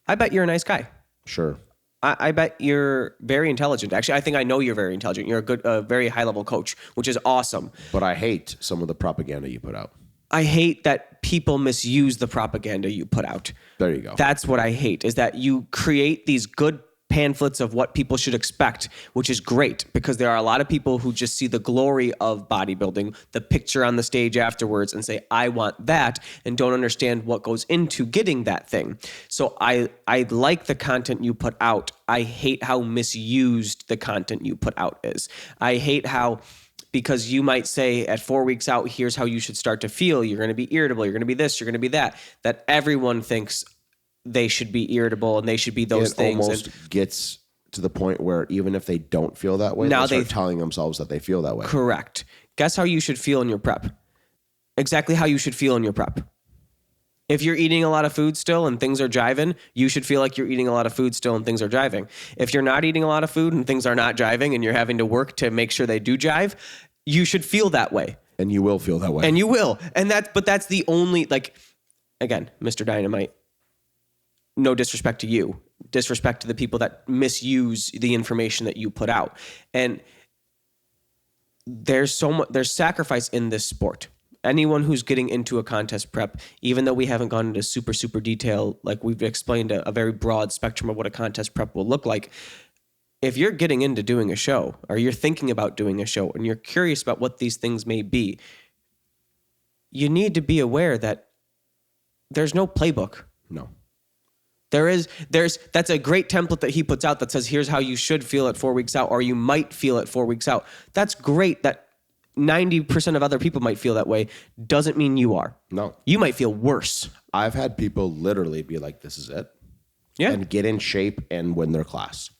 S2: I bet you're a nice guy.
S1: Sure.
S2: I bet you're very intelligent. Actually, I think I know you're very intelligent. You're a good, very high-level coach, which is awesome.
S1: But I hate some of the propaganda you put out.
S2: I hate that people misuse the propaganda you put out.
S1: There you go.
S2: That's what I hate, is that you create these good pamphlets of what people should expect, which is great because there are a lot of people who just see the glory of bodybuilding, the picture on the stage afterwards, and say, I want that, and don't understand what goes into getting that thing. So I like the content you put out. I hate how misused the content you put out is. I hate how, because you might say at 4 weeks out, here's how you should start to feel. You're going to be irritable. You're going to be this. You're going to be that everyone thinks they should be irritable and they should be those things.
S1: It almost gets to the point where even if they don't feel that way, now they start telling themselves that they feel that way.
S2: Correct. Guess how you should feel in your prep. Exactly how you should feel in your prep. If you're eating a lot of food still and things are jiving, you should feel like you're eating a lot of food still and things are jiving. If you're not eating a lot of food and things are not jiving and you're having to work to make sure they do jive, you should feel that way.
S1: And you will feel that way.
S2: And you will. But that's the only, again, Mr. Dynamite, no disrespect to you, disrespect to the people that misuse the information that you put out. And there's sacrifice in this sport. Anyone who's getting into a contest prep, even though we haven't gone into super, super detail, like we've explained a very broad spectrum of what a contest prep will look like. If you're getting into doing a show or you're thinking about doing a show and you're curious about what these things may be, you need to be aware that there's no playbook.
S1: No.
S2: That's a great template that he puts out that says, here's how you should feel at 4 weeks out, or you might feel it 4 weeks out. That's great that 90% of other people might feel that way. Doesn't mean you are.
S1: No.
S2: You might feel worse.
S1: I've had people literally be like, this is it. and get in shape and win their class.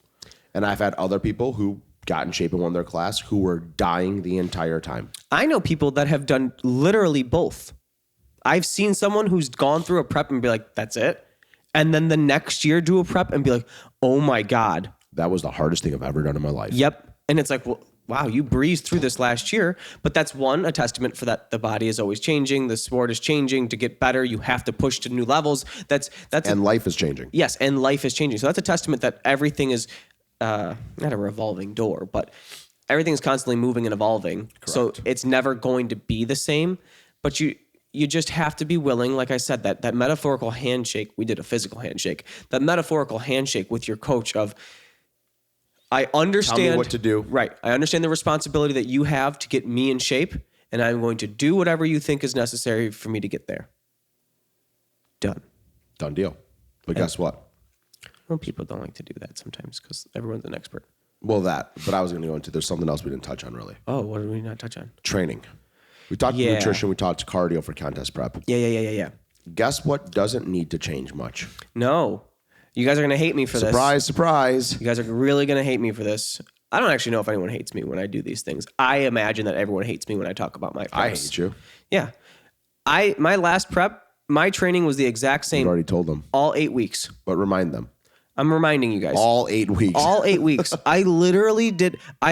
S1: And I've had other people who got in shape and won their class who were dying the entire time.
S2: I know people that have done literally both. I've seen someone who's gone through a prep and be like, that's it. And then the next year do a prep and be like, oh my God.
S1: That was the hardest thing I've ever done in my life.
S2: Yep. And it's like, well, wow, you breezed through this last year. But that's one, a testament for that the body is always changing. The sport is changing. To get better, you have to push to new levels.
S1: And life is changing.
S2: Yes, and life is changing. So that's a testament that everything is not a revolving door, but everything is constantly moving and evolving. Correct. So it's never going to be the same. But you just have to be willing, like I said, that metaphorical handshake. We did a physical handshake. That metaphorical handshake with your coach of, I understand.
S1: Tell me what to do.
S2: Right. I understand the responsibility that you have to get me in shape, and I'm going to do whatever you think is necessary for me to get there. Done.
S1: Done deal. But guess what?
S2: Well, people don't like to do that sometimes because everyone's an expert.
S1: Well, but I was going to go into, there's something else we didn't touch on really.
S2: Oh, what did we not touch on?
S1: Training. We talked nutrition. We talked cardio for contest prep.
S2: Yeah.
S1: Guess what doesn't need to change much?
S2: No. You guys are going to hate me for this.
S1: Surprise.
S2: You guys are really going to hate me for this. I don't actually know if anyone hates me when I do these things. I imagine that everyone hates me when I talk about my preps.
S1: I hate you.
S2: Yeah. My last prep, my training was the exact same.
S1: You've already told them.
S2: All 8 weeks.
S1: But remind them.
S2: I'm reminding you guys.
S1: All 8 weeks.
S2: All 8 weeks. I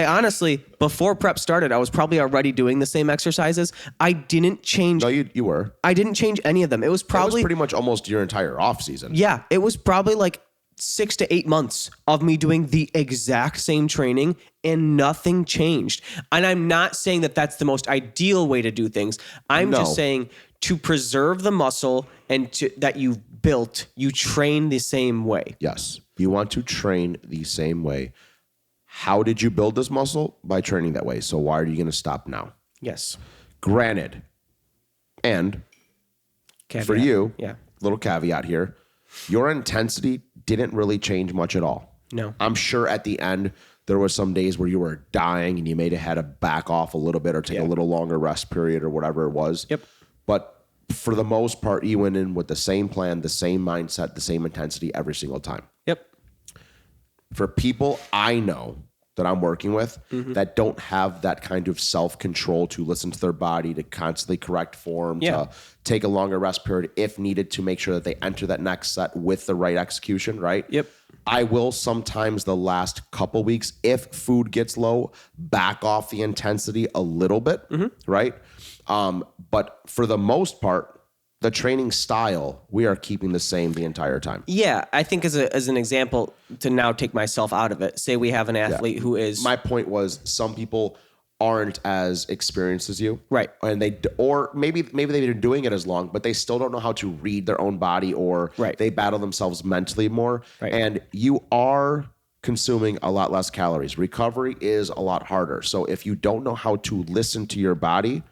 S2: honestly, before prep started, I was probably already doing the same exercises. I didn't change.
S1: No, you were.
S2: I didn't change any of them. It was
S1: pretty much almost your entire off season.
S2: Yeah. It was probably like 6 to 8 months of me doing the exact same training and nothing changed. And I'm not saying that that's the most ideal way to do things. I'm just saying to preserve the muscle and that you've built, you train the same way.
S1: Yes. You want to train the same way. How did you build this muscle? By training that way. So why are you going to stop now?
S2: Yes.
S1: Granted. And
S2: Caveat.
S1: For you,
S2: yeah,
S1: little caveat here, your intensity didn't really change much at all.
S2: No.
S1: I'm sure at the end, there was some days where you were dying and you may have had to back off a little bit or take a little longer rest period or whatever it was.
S2: Yep.
S1: But for the most part, you went in with the same plan, the same mindset, the same intensity every single time.
S2: Yep.
S1: For people I know that I'm working with that don't have that kind of self-control to listen to their body, to constantly correct form, to take a longer rest period if needed to make sure that they enter that next set with the right execution, right?
S2: Yep.
S1: I will sometimes the last couple weeks, if food gets low, back off the intensity a little bit, right? But for the most part, the training style, we are keeping the same the entire time.
S2: Yeah, I think as an example, to now take myself out of it, say we have an athlete who is...
S1: My point was some people aren't as experienced as you.
S2: Right.
S1: And maybe they've been doing it as long, but they still don't know how to read their own body, or they battle themselves mentally more.
S2: Right.
S1: And you are consuming a lot less calories. Recovery is a lot harder. So if you don't know how to listen to your body,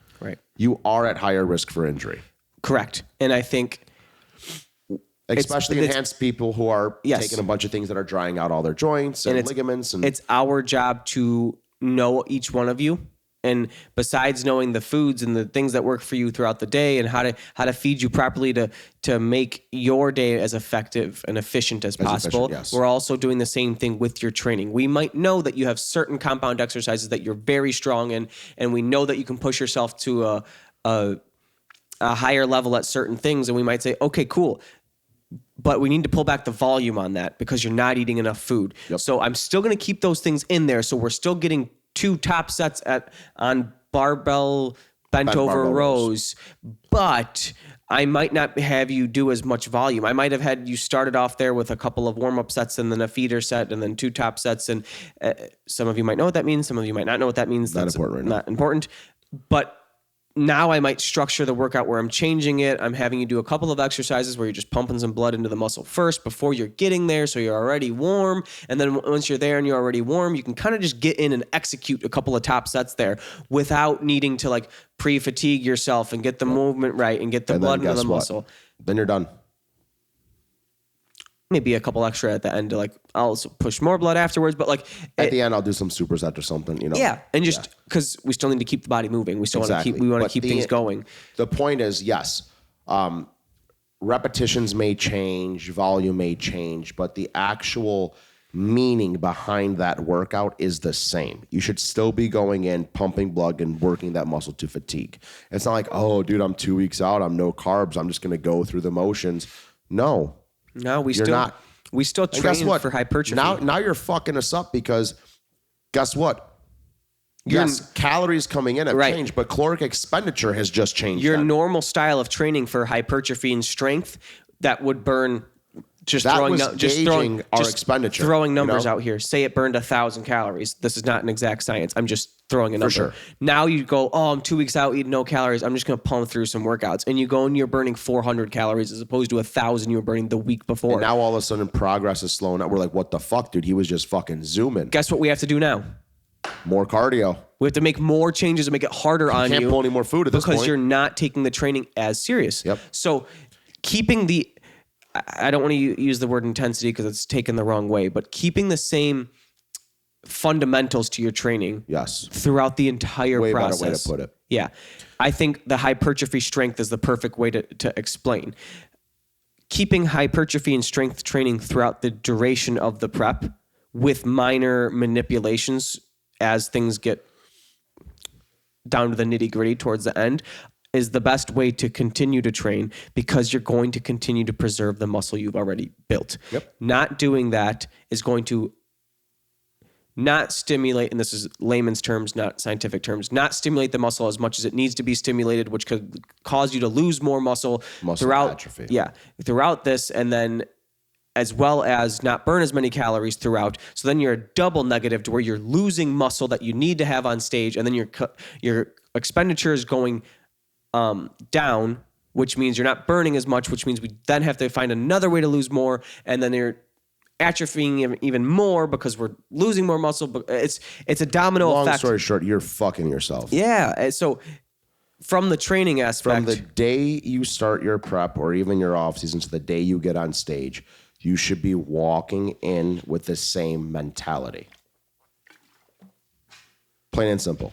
S1: you are at higher risk for injury.
S2: Correct. And I think...
S1: Especially enhanced people who are taking a bunch of things that are drying out all their joints and ligaments. And
S2: it's our job to know each one of you. And besides knowing the foods and the things that work for you throughout the day and how to feed you properly to make your day as effective and efficient as possible, we're also doing the same thing with your training. We might know that you have certain compound exercises that you're very strong in, and we know that you can push yourself to a higher level at certain things. And we might say, okay, cool. But we need to pull back the volume on that because you're not eating enough food. Yep. So I'm still going to keep those things in there. So we're still getting 2 top sets on barbell bent over rows, but I might not have you do as much volume. I might have had you started off there with a couple of warm-up sets and then a feeder set and then 2 top sets. And some of you might know what that means. Some of you might not know what that means.
S1: That's important right now.
S2: Not important. But now I might structure the workout where I'm changing it. I'm having you do a couple of exercises where you're just pumping some blood into the muscle first before you're getting there, so you're already warm. And then once you're there and you're already warm, you can kind of just get in and execute a couple of top sets there without needing to like pre-fatigue yourself and get the movement right and get the blood into the muscle.
S1: Then you're done.
S2: Maybe a couple extra at the end to like, I'll push more blood afterwards, but like
S1: at the end, I'll do some superset or something, you know?
S2: Yeah. And just because we still need to keep the body moving. We still want to keep things going.
S1: The point is, yes, repetitions may change, volume may change, but the actual meaning behind that workout is the same. You should still be going in, pumping blood and working that muscle to fatigue. It's not like, oh, dude, I'm 2 weeks out. I'm no carbs. I'm just going to go through the motions. No,
S2: we still train
S1: guess what?
S2: for hypertrophy.
S1: Now you're fucking us up because guess what? Yes, calories coming in have changed, but caloric expenditure has just changed.
S2: Your normal style of training for hypertrophy and strength that would burn
S1: throwing expenditure.
S2: Throwing numbers out here. Say it burned 1,000 calories. This is not an exact science. I'm just throwing a number.
S1: Sure.
S2: Now you go, oh, I'm 2 weeks out, eating no calories. I'm just going to pump through some workouts. And you go and you're burning 400 calories as opposed to 1,000 you were burning the week before.
S1: And now all of a sudden progress is slowing up. We're like, what the fuck, dude? He was just fucking zooming.
S2: Guess what we have to do now?
S1: More cardio.
S2: We have to make more changes to make it harder on you.
S1: You can't pull any more food at this point.
S2: Because you're not taking the training as serious.
S1: Yep.
S2: So keeping the, I don't want to use the word intensity because it's taken the wrong way, but keeping the same fundamentals to your training throughout the entire process.
S1: Way to put it.
S2: Yeah. I think the hypertrophy strength is the perfect way to explain. Keeping hypertrophy and strength training throughout the duration of the prep with minor manipulations as things get down to the nitty-gritty towards the end is the best way to continue to train because you're going to continue to preserve the muscle you've already built.
S1: Yep.
S2: Not doing that is going to not stimulate, and this is layman's terms, not scientific terms, not stimulate the muscle as much as it needs to be stimulated, which could cause you to lose more muscle throughout
S1: atrophy.
S2: Yeah, throughout this, and then as well as not burn as many calories throughout. So then you're a double negative to where you're losing muscle that you need to have on stage, and then your expenditure is going down, which means you're not burning as much, which means we then have to find another way to lose more, and then you're atrophying even more because we're losing more muscle. But it's a domino effect.
S1: Long story short, you're fucking yourself.
S2: Yeah. So from the training aspect,
S1: from the day you start your prep or even your off season to the day you get on stage, you should be walking in with the same mentality. Plain and simple.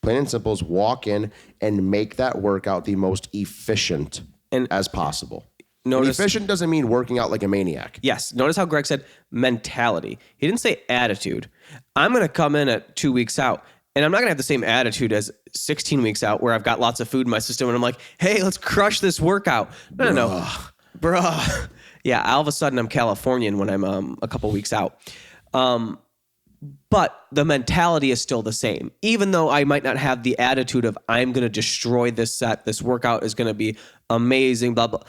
S1: Plain and simple is walk in and make that workout the most efficient as possible. Efficient doesn't mean working out like a maniac.
S2: Yes. Notice how Greg said mentality. He didn't say attitude. I'm going to come in at 2 weeks out, and I'm not going to have the same attitude as 16 weeks out where I've got lots of food in my system, and I'm like, hey, let's crush this workout. No. Bruh. Yeah, all of a sudden I'm Californian when I'm a couple weeks out. But the mentality is still the same. Even though I might not have the attitude of I'm going to destroy this set, this workout is going to be amazing, blah, blah.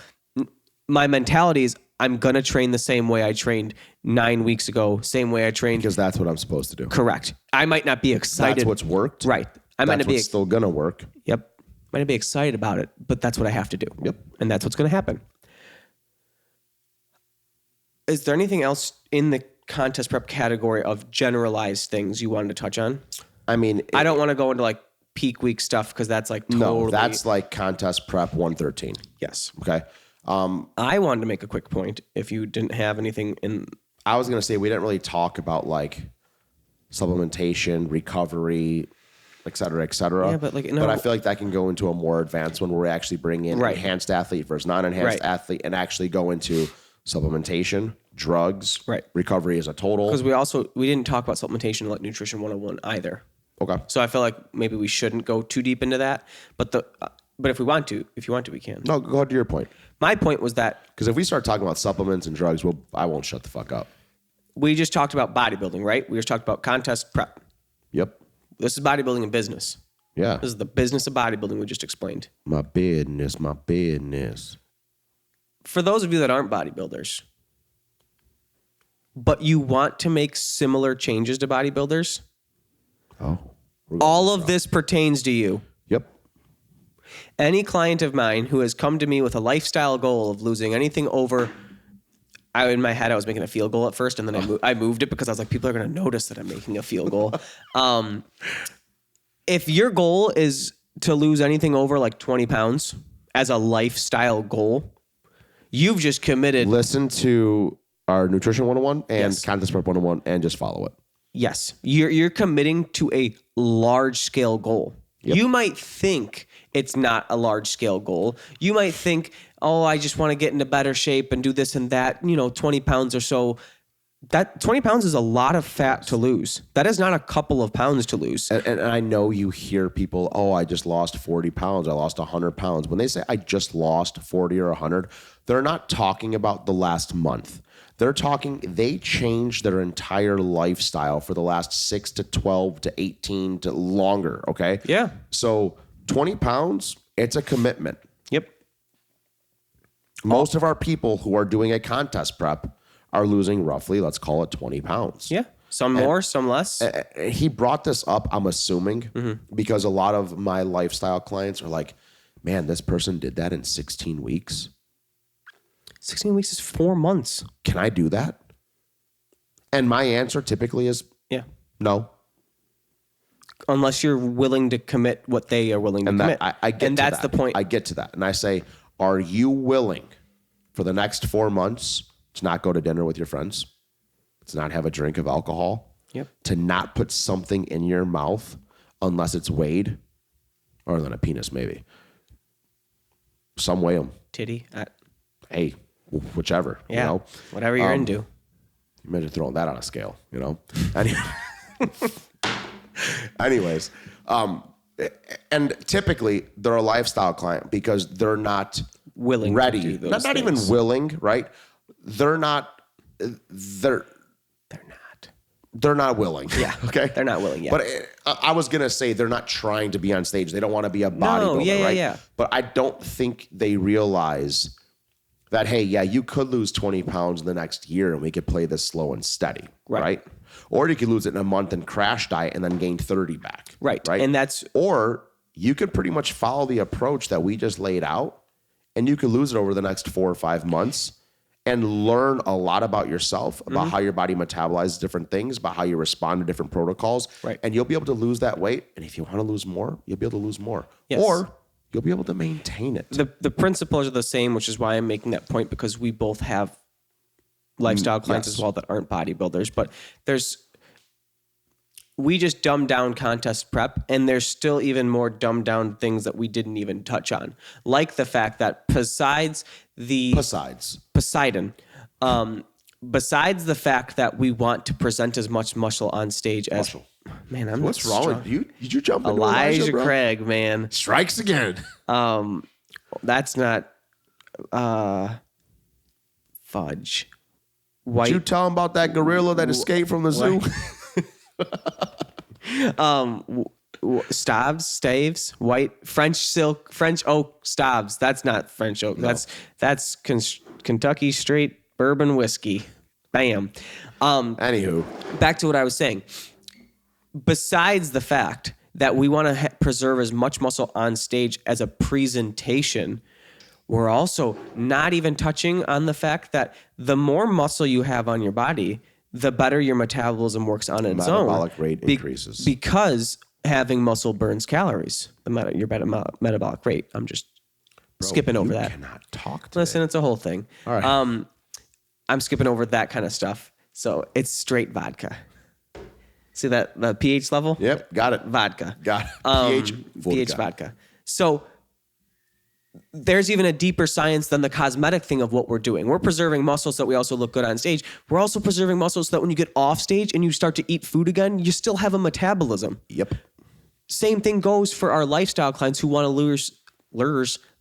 S2: My mentality is I'm going to train the same way I trained 9 weeks ago, same way I trained.
S1: Because that's what I'm supposed to do.
S2: Correct. I might not be excited.
S1: That's what's worked.
S2: Right.
S1: That's what's still going to work.
S2: Yep. Might not be excited about it, but that's what I have to do.
S1: Yep.
S2: And that's what's going to happen. Is there anything else in the contest prep category of generalized things you wanted to touch on?
S1: I mean,
S2: I don't want to go into like peak week stuff because that's like totally.
S1: No, that's like contest prep 113.
S2: Yes.
S1: Okay.
S2: I wanted to make a quick point if you didn't have anything in.
S1: I was going to say we didn't really talk about like supplementation, recovery, et cetera, et cetera.
S2: Yeah, but like,
S1: but I feel like that can go into a more advanced one where we actually bring in enhanced athlete versus non-enhanced athlete and actually go into supplementation, drugs, recovery as a total.
S2: Because we didn't talk about supplementation like Nutrition 101 either.
S1: Okay.
S2: So I feel like maybe we shouldn't go too deep into that. But if you want to, we can.
S1: No, go to your point.
S2: My point was that
S1: because if we start talking about supplements and drugs, I won't shut the fuck up.
S2: We just talked about bodybuilding, right? We just talked about contest prep.
S1: Yep.
S2: This is bodybuilding and business.
S1: Yeah.
S2: This is the business of bodybuilding we just explained.
S1: My business.
S2: For those of you that aren't bodybuilders, but you want to make similar changes to bodybuilders, all of this pertains to you.
S1: Yep.
S2: Any client of mine who has come to me with a lifestyle goal of losing anything over, in my head I was making a field goal at first, and then I moved it because I was like, people are going to notice that I'm making a field goal. If your goal is to lose anything over like 20 pounds as a lifestyle goal, you've just committed.
S1: Listen to our Nutrition 101 and Contest Prep 101 and just follow it.
S2: Yes. You're committing to a large scale goal. Yep. You might think it's not a large scale goal. You might think, oh, I just want to get into better shape and do this and that, 20 pounds or so. That 20 pounds is a lot of fat to lose. That is not a couple of pounds to lose.
S1: And I know you hear people, oh, I just lost 40 pounds. I lost 100 pounds. When they say I just lost 40 or 100, they're not talking about the last month. They're talking, they changed their entire lifestyle for the last 6 to 12 to 18 to longer. Okay.
S2: Yeah.
S1: So 20 pounds, it's a commitment.
S2: Yep.
S1: Most of our people who are doing a contest prep are losing roughly, let's call it 20 pounds.
S2: Yeah. Some more, some less.
S1: He brought this up, I'm assuming, because a lot of my lifestyle clients are like, man, this person did that in 16 weeks.
S2: 16 weeks is 4 months.
S1: Can I do that? And my answer typically is no.
S2: Unless you're willing to commit what they are willing to commit.
S1: I get
S2: and
S1: to
S2: that's
S1: that.
S2: the point.
S1: I get to that. And I say, are you willing for the next 4 months to not go to dinner with your friends, to not have a drink of alcohol, to not put something in your mouth unless it's weighed, or than a penis maybe. Some weigh them.
S2: Titty.
S1: Hey, whichever.
S2: Yeah. Whatever you're into.
S1: Imagine throwing that on a scale, Anyways, and typically they're a lifestyle client because they're not
S2: willing,
S1: ready,
S2: to do those
S1: not
S2: things.
S1: even willing, right? They're not willing.
S2: Yeah.
S1: Okay.
S2: They're not willing yet.
S1: But I was going to say they're not trying to be on stage. They don't want to be a bodybuilder, right?
S2: Yeah.
S1: But I don't think they realize that, hey, yeah, you could lose 20 pounds in the next year and we could play this slow and steady, right? Or you could lose it in a month and crash diet and then gain 30 back.
S2: Right.
S1: And
S2: that's...
S1: Or you could pretty much follow the approach that we just laid out and you could lose it over the next 4 or 5 months and learn a lot about yourself, about how your body metabolizes different things, about how you respond to different protocols.
S2: Right.
S1: And you'll be able to lose that weight. And if you want to lose more, you'll be able to lose more.
S2: Yes.
S1: Or you'll be able to maintain it.
S2: The principles are the same, which is why I'm making that point, because we both have lifestyle clients as well that aren't bodybuilders. But we just dumbed down contest prep, and there's still even more dumbed down things that we didn't even touch on. Like the fact that besides the fact that we want to present as much muscle on stage as... Man, I'm
S1: What's wrong with you? Did you jump into
S2: Elijah
S1: bro?
S2: Craig, man.
S1: Strikes again.
S2: That's not fudge. White.
S1: Did you tell him about that gorilla that escaped from the zoo?
S2: Staves, white, French silk, French oak staves. That's not French oak. No. That's Kentucky straight bourbon whiskey. Bam.
S1: Anywho,
S2: back to what I was saying. Besides the fact that we want to preserve as much muscle on stage as a presentation, we're also not even touching on the fact that the more muscle you have on your body, the better your metabolism works on its own.
S1: Metabolic rate increases.
S2: Because having muscle burns calories. Your metabolic rate. I'm just skipping over that.
S1: You cannot talk today.
S2: Listen, it's a whole thing.
S1: All right.
S2: I'm skipping over that kind of stuff. So it's straight vodka. See the pH level?
S1: Yep, got it.
S2: Vodka.
S1: Got it.
S2: pH vodka. So there's even a deeper science than the cosmetic thing of what we're doing. We're preserving muscles so that we also look good on stage. We're also preserving muscles so that when you get off stage and you start to eat food again, you still have a metabolism.
S1: Yep.
S2: Same thing goes for our lifestyle clients who want to lose.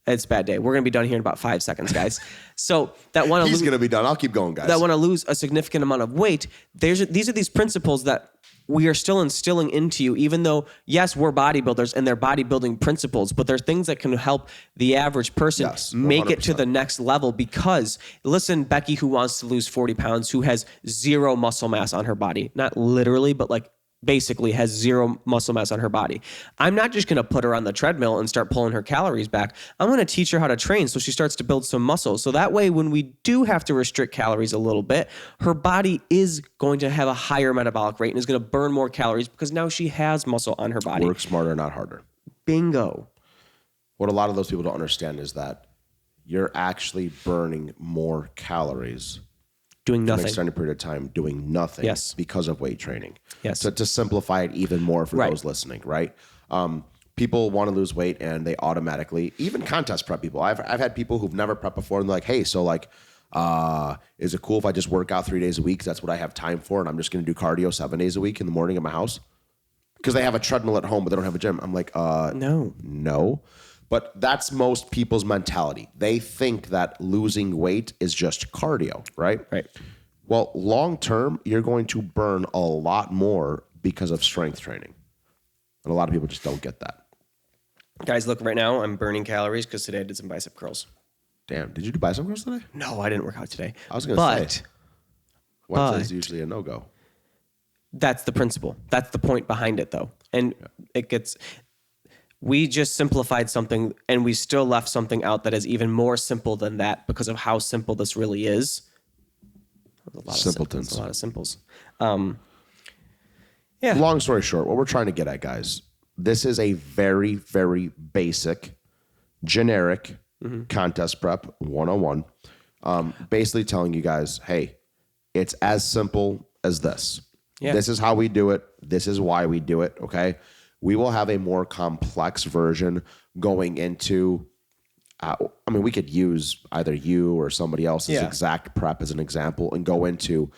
S2: It's a bad day. We're going to be done here in about 5 seconds, guys. So that want to
S1: He's going to be done. I'll keep going, guys.
S2: That want to lose a significant amount of weight. These are these principles that we are still instilling into you, even though, yes, we're bodybuilders and they're bodybuilding principles, but they're things that can help the average person make it to the next level. Because, listen, Becky, who wants to lose 40 pounds, who has zero muscle mass on her body, not literally, but like basically has zero muscle mass on her body. I'm not just going to put her on the treadmill and start pulling her calories back. I'm going to teach her how to train so she starts to build some muscle. So that way, when we do have to restrict calories a little bit, her body is going to have a higher metabolic rate and is going to burn more calories because now she has muscle on her body.
S1: Work smarter, not harder.
S2: Bingo.
S1: What a lot of those people don't understand is that you're actually burning more calories
S2: doing
S1: for
S2: nothing.
S1: an extended period of time, doing nothing.
S2: Yes.
S1: Because of weight training.
S2: Yes.
S1: To simplify it even more for those listening, right? people want to lose weight and they automatically, even contest prep people. I've had people who've never prepped before and they're like, hey, so like, is it cool if I just work out 3 days a week? 'Cause that's what I have time for. And I'm just going to do cardio 7 days a week in the morning at my house. Because they have a treadmill at home, but they don't have a gym. I'm like, no. But that's most people's mentality. They think that losing weight is just cardio, right?
S2: Right.
S1: Well, long term, you're going to burn a lot more because of strength training. And a lot of people just don't get that.
S2: Guys, look, right now I'm burning calories because today I did some bicep curls.
S1: Damn, did you do bicep curls today?
S2: No, I didn't work out today.
S1: I was going to say. Wednesday's usually a no-go.
S2: That's the principle. That's the point behind it, though. And we just simplified something and we still left something out that is even more simple than that because of how simple this really is.
S1: Simpletons.
S2: A lot of simples.
S1: Long story short, what we're trying to get at, guys, this is a very, very basic, generic contest prep 101. Basically telling you guys, hey, it's as simple as this. Yeah. This is how we do it. This is why we do it. Okay. We will have a more complex version going into, we could use either you or somebody else's exact prep as an example and go into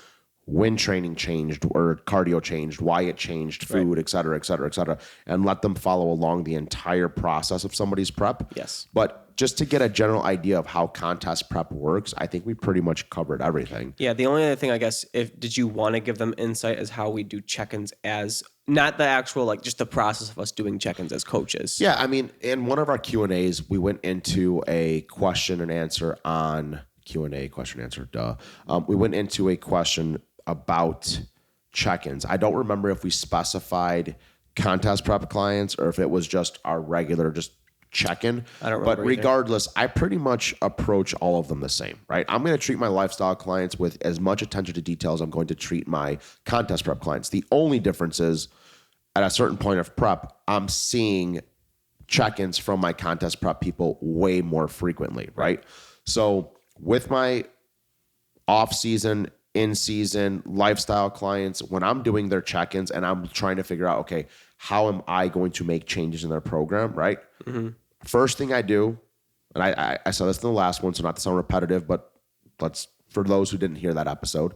S1: when training changed or cardio changed, why it changed, food, et cetera, et cetera, et cetera, and let them follow along the entire process of somebody's prep.
S2: Yes.
S1: But just to get a general idea of how contest prep works, I think we pretty much covered everything.
S2: Yeah. The only other thing, I guess, did you want to give them insight as how we do check-ins as not the actual, like just the process of us doing check-ins as coaches?
S1: Yeah. I mean, in one of our Q&As, we went into a question and answer on Q&A, question and answer, we went into a question about check-ins. I don't remember if we specified contest prep clients or if it was just our regular just check-in.
S2: I don't remember.
S1: But regardless, I pretty much approach all of them the same, right? I'm going to treat my lifestyle clients with as much attention to detail as I'm going to treat my contest prep clients. The only difference is at a certain point of prep, I'm seeing check-ins from my contest prep people way more frequently, right? So with my off-season, in-season lifestyle clients, when I'm doing their check-ins and I'm trying to figure out, okay, how am I going to make changes in their program, right? Mm-hmm. First thing I do, and I saw this in the last one, so not to sound repetitive, but for those who didn't hear that episode,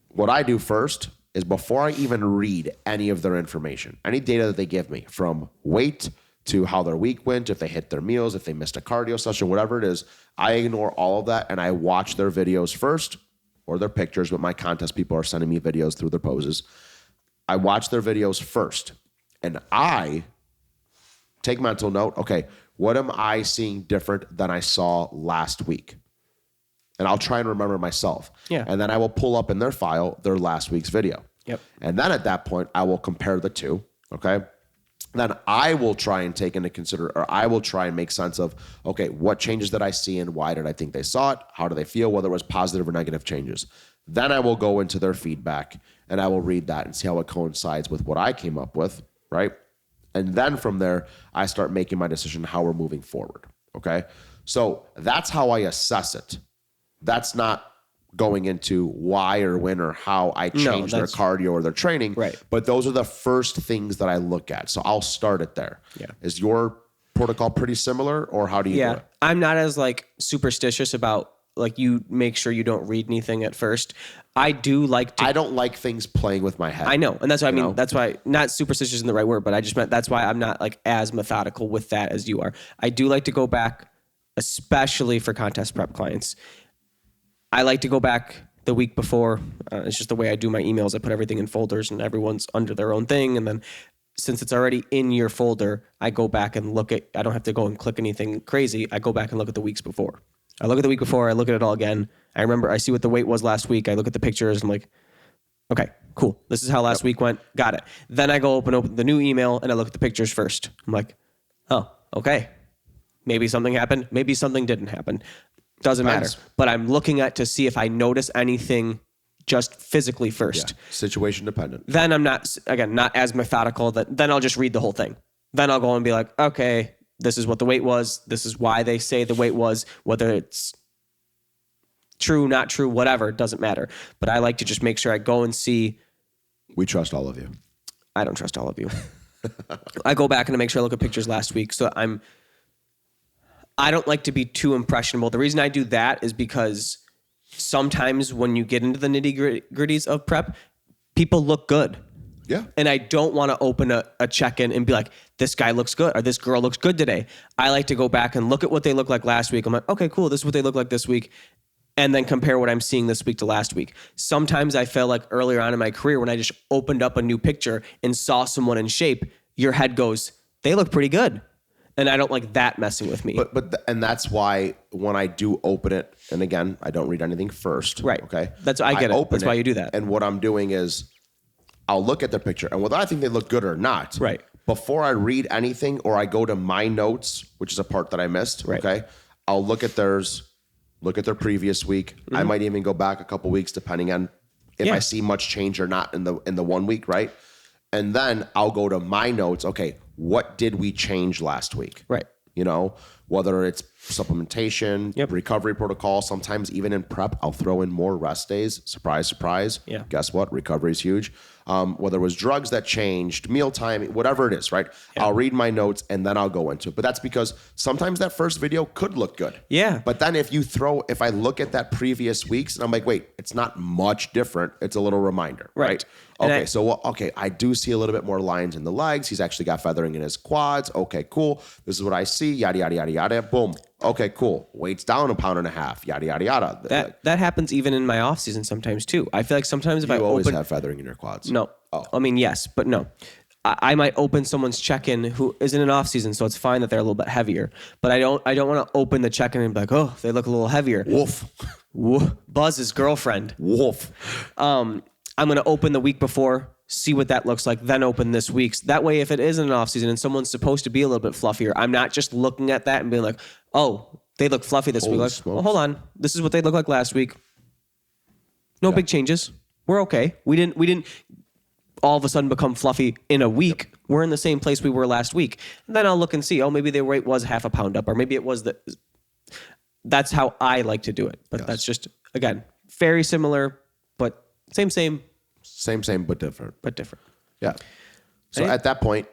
S1: what I do first is before I even read any of their information, any data that they give me from weight to how their week went, if they hit their meals, if they missed a cardio session, whatever it is, I ignore all of that and I watch their videos first or their pictures, but my contest people are sending me videos through their poses. I watch their videos first and I take mental note. Okay, what am I seeing different than I saw last week? And I'll try and remember myself.
S2: Yeah.
S1: And then I will pull up in their file their last week's video.
S2: Yep.
S1: And then at that point, I will compare the two. Okay. Then I will try and take into or I will try and make sense of, okay, what changes did I see and why did I think they saw it? How do they feel? Whether it was positive or negative changes. Then I will go into their feedback and I will read that and see how it coincides with what I came up with, right? And then from there, I start making my decision how we're moving forward, okay? So that's how I assess it. That's not going into why or when or how I change their cardio or their training.
S2: Right.
S1: But those are the first things that I look at. So I'll start it there.
S2: Yeah.
S1: Is your protocol pretty similar or how do you do it?
S2: I'm not as like superstitious about like you make sure you don't read anything at first. I do like to.
S1: I don't like things playing with my head.
S2: I know. And that's what I mean. That's why not superstitious isn't the right word, but I just meant that's why I'm not like as methodical with that as you are. I do like to go back, especially for contest prep clients. I like to go back the week before. It's just the way I do my emails. I put everything in folders and everyone's under their own thing. And then since it's already in your folder, I go back and look at, I don't have to go and click anything crazy. I go back and look at the weeks before. I look at the week before, I look at it all again. I remember, I see what the weight was last week. I look at the pictures and I'm like, okay, cool. This is how last week went. Got it. Then I go open the new email and I look at the pictures first. I'm like, oh, okay. Maybe something happened. Maybe something didn't happen. Doesn't matter. But I'm looking at to see if I notice anything just physically first.
S1: Yeah. Situation dependent.
S2: Then I'm not as methodical then I'll just read the whole thing. Then I'll go and be like, okay, this is what the weight was. This is why they say the weight was, whether it's true, not true, whatever, it doesn't matter. But I like to just make sure I go and see.
S1: We trust all of you.
S2: I don't trust all of you. I go back and I make sure I look at pictures last week. So I don't like to be too impressionable. The reason I do that is because sometimes when you get into the nitty gritties of prep, people look good.
S1: Yeah.
S2: And I don't want to open a check-in and be like, this guy looks good or this girl looks good today. I like to go back and look at what they look like last week. I'm like, okay, cool. This is what they look like this week. And then compare what I'm seeing this week to last week. Sometimes I feel like earlier on in my career when I just opened up a new picture and saw someone in shape, your head goes, they look pretty good. And I don't like that messing with me.
S1: And that's why when I do open it, and again, I don't read anything first.
S2: Right.
S1: Okay.
S2: I get it. That's why you do that.
S1: And what I'm doing is I'll look at their picture and whether I think they look good or not.
S2: Right.
S1: Before I read anything or I go to my notes, which is a part that I missed.
S2: Right.
S1: Okay. I'll look at theirs, look at their previous week. Mm-hmm. I might even go back a couple weeks depending on if I see much change or not in the 1 week. Right. And then I'll go to my notes. Okay. What did we change last week?
S2: Right.
S1: You know, whether it's supplementation, recovery protocol, sometimes even in prep, I'll throw in more rest days. Surprise, surprise.
S2: Yeah.
S1: Guess what? Recovery is huge. Whether it was drugs that changed, mealtime, whatever it is, right? Yeah. I'll read my notes and then I'll go into it. But that's because sometimes that first video could look good.
S2: Yeah.
S1: But then if I look at that previous week's and I'm like, wait, it's not much different. It's a little reminder, right? Okay, I do see a little bit more lines in the legs. He's actually got feathering in his quads. Okay, cool. This is what I see. Yada, yada, yada, yada. Boom. Okay, cool. Weight's down 1.5 pounds. Yada, yada, yada.
S2: That happens even in my off season sometimes too. I feel like sometimes if I
S1: always have feathering in your quads.
S2: No. Oh. I mean, yes, but no. I might open someone's check-in who isn't in off season, so it's fine that they're a little bit heavier. But I don't want to open the check-in and be like, oh, they look a little heavier.
S1: Woof.
S2: Buzz's girlfriend.
S1: Woof.
S2: I'm going to open the week before, see what that looks like, then open this week's. That way, if it is an off season and someone's supposed to be a little bit fluffier, I'm not just looking at that and being like, oh, they look fluffy this week. Like, well, hold on. This is what they look like last week. No big changes. We're okay. We didn't all of a sudden become fluffy in a week. Yep. We're in the same place we were last week. And then I'll look and see, maybe their weight was 0.5 pound up, or maybe it was that's how I like to do it. But that's just, again, very similar, but same.
S1: Same, but different. Yeah. So
S2: at
S1: that point,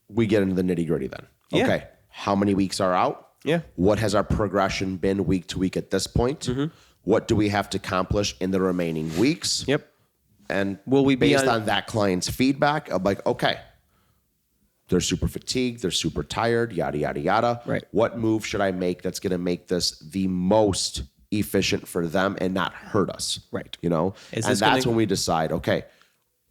S1: we get into the nitty gritty then.
S2: Yeah.
S1: Okay. How many weeks are out?
S2: Yeah.
S1: What has our progression been week to week at this point? Mm-hmm. What do we have to accomplish in the remaining weeks?
S2: Yep.
S1: And will we based on that client's feedback of like, okay, they're super fatigued, they're super tired, yada, yada, yada.
S2: Right.
S1: What move should I make that's going to make this the most efficient for them and not hurt us?
S2: Right.
S1: You know? And that's when we decide, okay,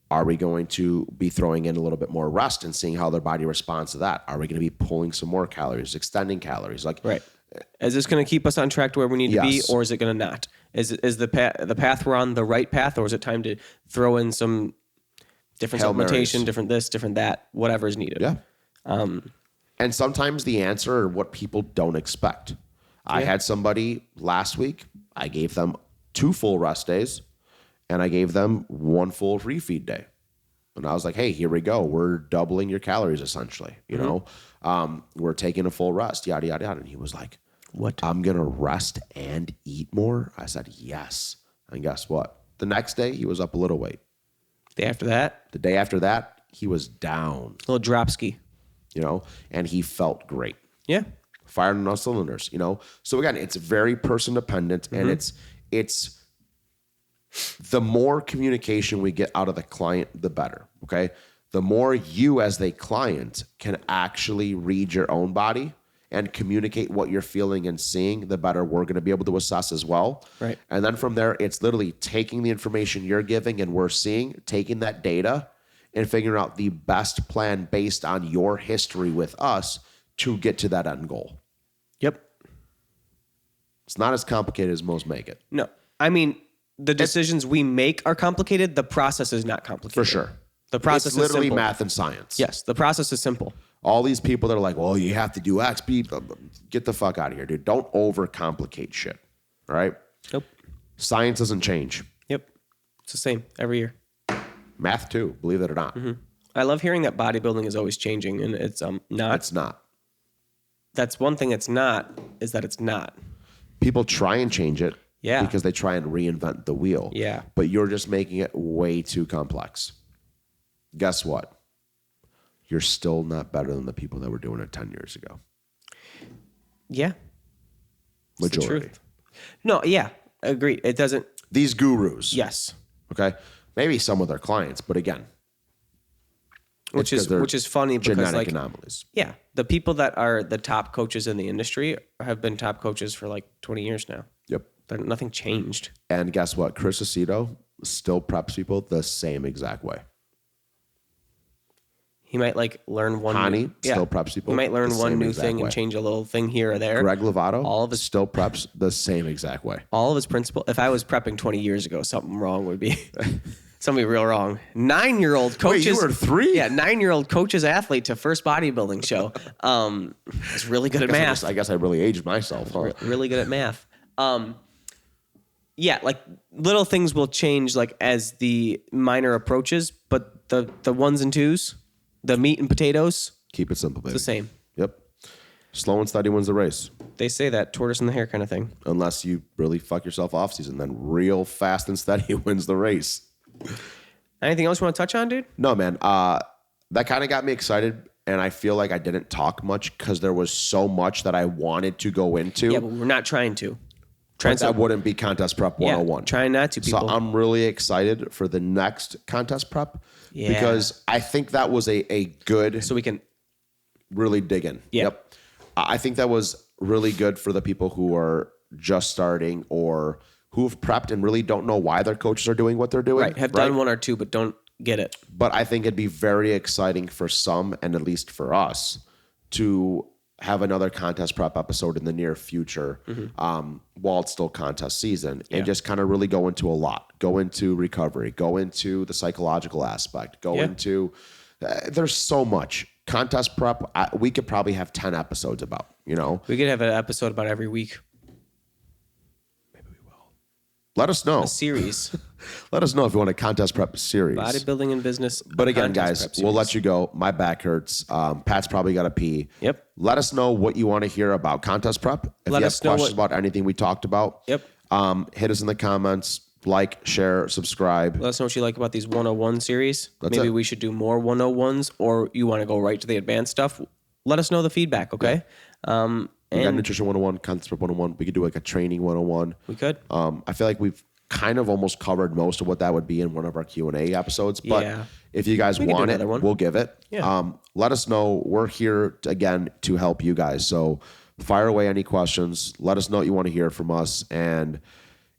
S1: are we going to be throwing in a little bit more rest and seeing how their body responds to that? Are we going to be pulling some more calories, extending calories? Like,
S2: right. Is this going to keep us on track to where we need to be, or is it going to not? Is the path we're on the right path, or is it time to throw in some different supplementation, different this, different that, whatever is needed?
S1: Yeah. And sometimes the answer are what people don't expect. I had somebody last week, I gave them 2 full rest days, and I gave them 1 full refeed day. And I was like, hey, here we go. We're doubling your calories essentially, you know? We're taking a full rest, yada, yada, yada. And he was like, what? I'm going to rest and eat more? I said, yes. And guess what? The next day, he was up a little weight.
S2: The day after that, he was down.
S1: A
S2: little dropski.
S1: You know, and he felt great.
S2: Yeah.
S1: Firing on all cylinders, you know? So again, it's very person dependent, and it's the more communication we get out of the client, the better, okay? The more you as the client can actually read your own body and communicate what you're feeling and seeing, the better we're going to be able to assess as well.
S2: Right.
S1: And then from there, it's literally taking the information you're giving and we're seeing, taking that data and figuring out the best plan based on your history with us to get to that end goal.
S2: Yep.
S1: It's not as complicated as most make it.
S2: No. I mean, the decisions we make are complicated. The process is not complicated.
S1: For sure.
S2: The process
S1: is literally
S2: simple.
S1: Math and science.
S2: Yes, the process is simple.
S1: All these people that are like, well, you have to do X, B, get the fuck out of here, dude. Don't overcomplicate shit. All right?
S2: Nope.
S1: Science doesn't change.
S2: Yep. It's the same every year.
S1: Math too, believe it or not.
S2: Mm-hmm. I love hearing that bodybuilding is always changing, and it's not.
S1: It's not.
S2: That's one thing it's not, is that it's not.
S1: People try and change it.
S2: Yeah.
S1: Because they try and reinvent the wheel.
S2: Yeah.
S1: But you're just making it way too complex. Guess what? you're still not better than the people that were doing it 10 years ago.
S2: Yeah. It's the
S1: Majority.
S2: truth. No, yeah, agreed. It doesn't.
S1: These gurus.
S2: Yes.
S1: Okay. Maybe some of their clients, but again,
S2: Which is funny because
S1: genetic
S2: like
S1: anomalies.
S2: yeah, the people that are the top coaches in the industry have been top coaches for like 20 years now.
S1: Yep.
S2: Nothing changed.
S1: And guess what? Chris Aceto still preps people the same exact way.
S2: He might like learn one.
S1: Hani still preps people.
S2: He might learn
S1: the
S2: one
S1: same
S2: new
S1: exact
S2: thing
S1: way.
S2: and change a little thing here or there.
S1: Greg Lovato
S2: All of his
S1: still preps the same exact way.
S2: all of his principle. If I was prepping 20 years ago, something wrong would be something real wrong. 9-year-old coaches.
S1: Wait, you were 3?
S2: Yeah, 9-year-old coaches athlete to first bodybuilding show. Was really good at math.
S1: I guess I really aged myself. Huh?
S2: Really good at math. Yeah, like little things will change like as the minor approaches, but the ones and twos, the meat and potatoes,
S1: Keep it simple, baby.
S2: the same.
S1: Yep. Slow and steady wins the race.
S2: They say that tortoise in the hair kind of thing.
S1: Unless you really fuck yourself off season, then real fast and steady wins the race.
S2: Anything else you want to touch on, dude?
S1: No, man. That kind of got me excited, and I feel like I didn't talk much because there was so much that I wanted to go into.
S2: Yeah, but we're not trying to.
S1: But that wouldn't be Contest Prep 101.
S2: Trying not to, people.
S1: So I'm really excited for the next Contest Prep
S2: Yeah.
S1: because I think that was a good,
S2: So we can.
S1: really dig in.
S2: Yeah.
S1: Yep. I think that was really good for the people who are just starting or who have prepped and really don't know why their coaches are doing what they're doing.
S2: Right. Have done one or two, but don't get it.
S1: But I think it'd be very exciting for some, and at least for us, to have another Contest Prep episode in the near future while it's still contest season and just kind of really go into a lot. Go into recovery. Go into the psychological aspect. Go into... there's so much. Contest Prep, we could probably have 10 episodes about, you know?
S2: We could have an episode about every week.
S1: Let us know.
S2: A series.
S1: Let us know if you want a Contest Prep series.
S2: Bodybuilding and business.
S1: But again,
S2: contest
S1: guys,
S2: prep
S1: we'll
S2: series.
S1: let you go. My back hurts. Pat's probably got to pee.
S2: Yep.
S1: Let us know what you want to hear about Contest Prep. If
S2: Let
S1: you have
S2: us know
S1: questions about anything we talked about,
S2: Yep.
S1: Hit us in the comments. Like, share, subscribe.
S2: Let us know what you like about these 101 series.
S1: That's
S2: Maybe
S1: it.
S2: we should do more 101s, or you want to go right to the advanced stuff. Let us know the feedback, okay?
S1: We got Nutrition 101, Contest Prep 101. We could do like a Training 101.
S2: We could.
S1: I feel like we've kind of almost covered most of what that would be in one of our Q&A episodes. But
S2: Yeah.
S1: if you guys
S2: can do
S1: want it,
S2: another one.
S1: we'll give it.
S2: Yeah.
S1: Let us know. We're here, again, to help you guys. So fire away any questions. Let us know what you want to hear from us. And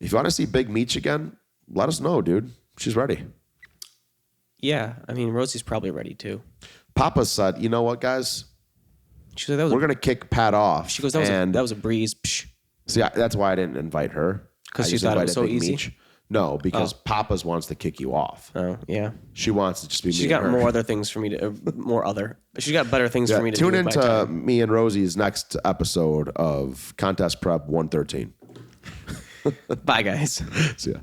S1: if you want to see Big Meech again, let us know, dude. She's ready.
S2: Yeah. I mean, Rosie's probably ready too.
S1: Papa said, you know what, guys?
S2: She said that was
S1: We're going to kick Pat off.
S2: She goes, that was a breeze. Psh.
S1: See, that's why I didn't invite her.
S2: 'Cause
S1: I
S2: she
S1: just
S2: thought it was
S1: invited
S2: so
S1: Big
S2: easy?
S1: Meech. No, because Papa's wants to kick you off.
S2: Oh, yeah.
S1: She wants to just be
S2: She's
S1: me
S2: got
S1: and her.
S2: more other things for me to, she's got better things for me to
S1: Tune
S2: do with my
S1: into
S2: time.
S1: me and Rosie's next episode of Contest Prep 113.
S2: Bye, guys.
S1: See ya.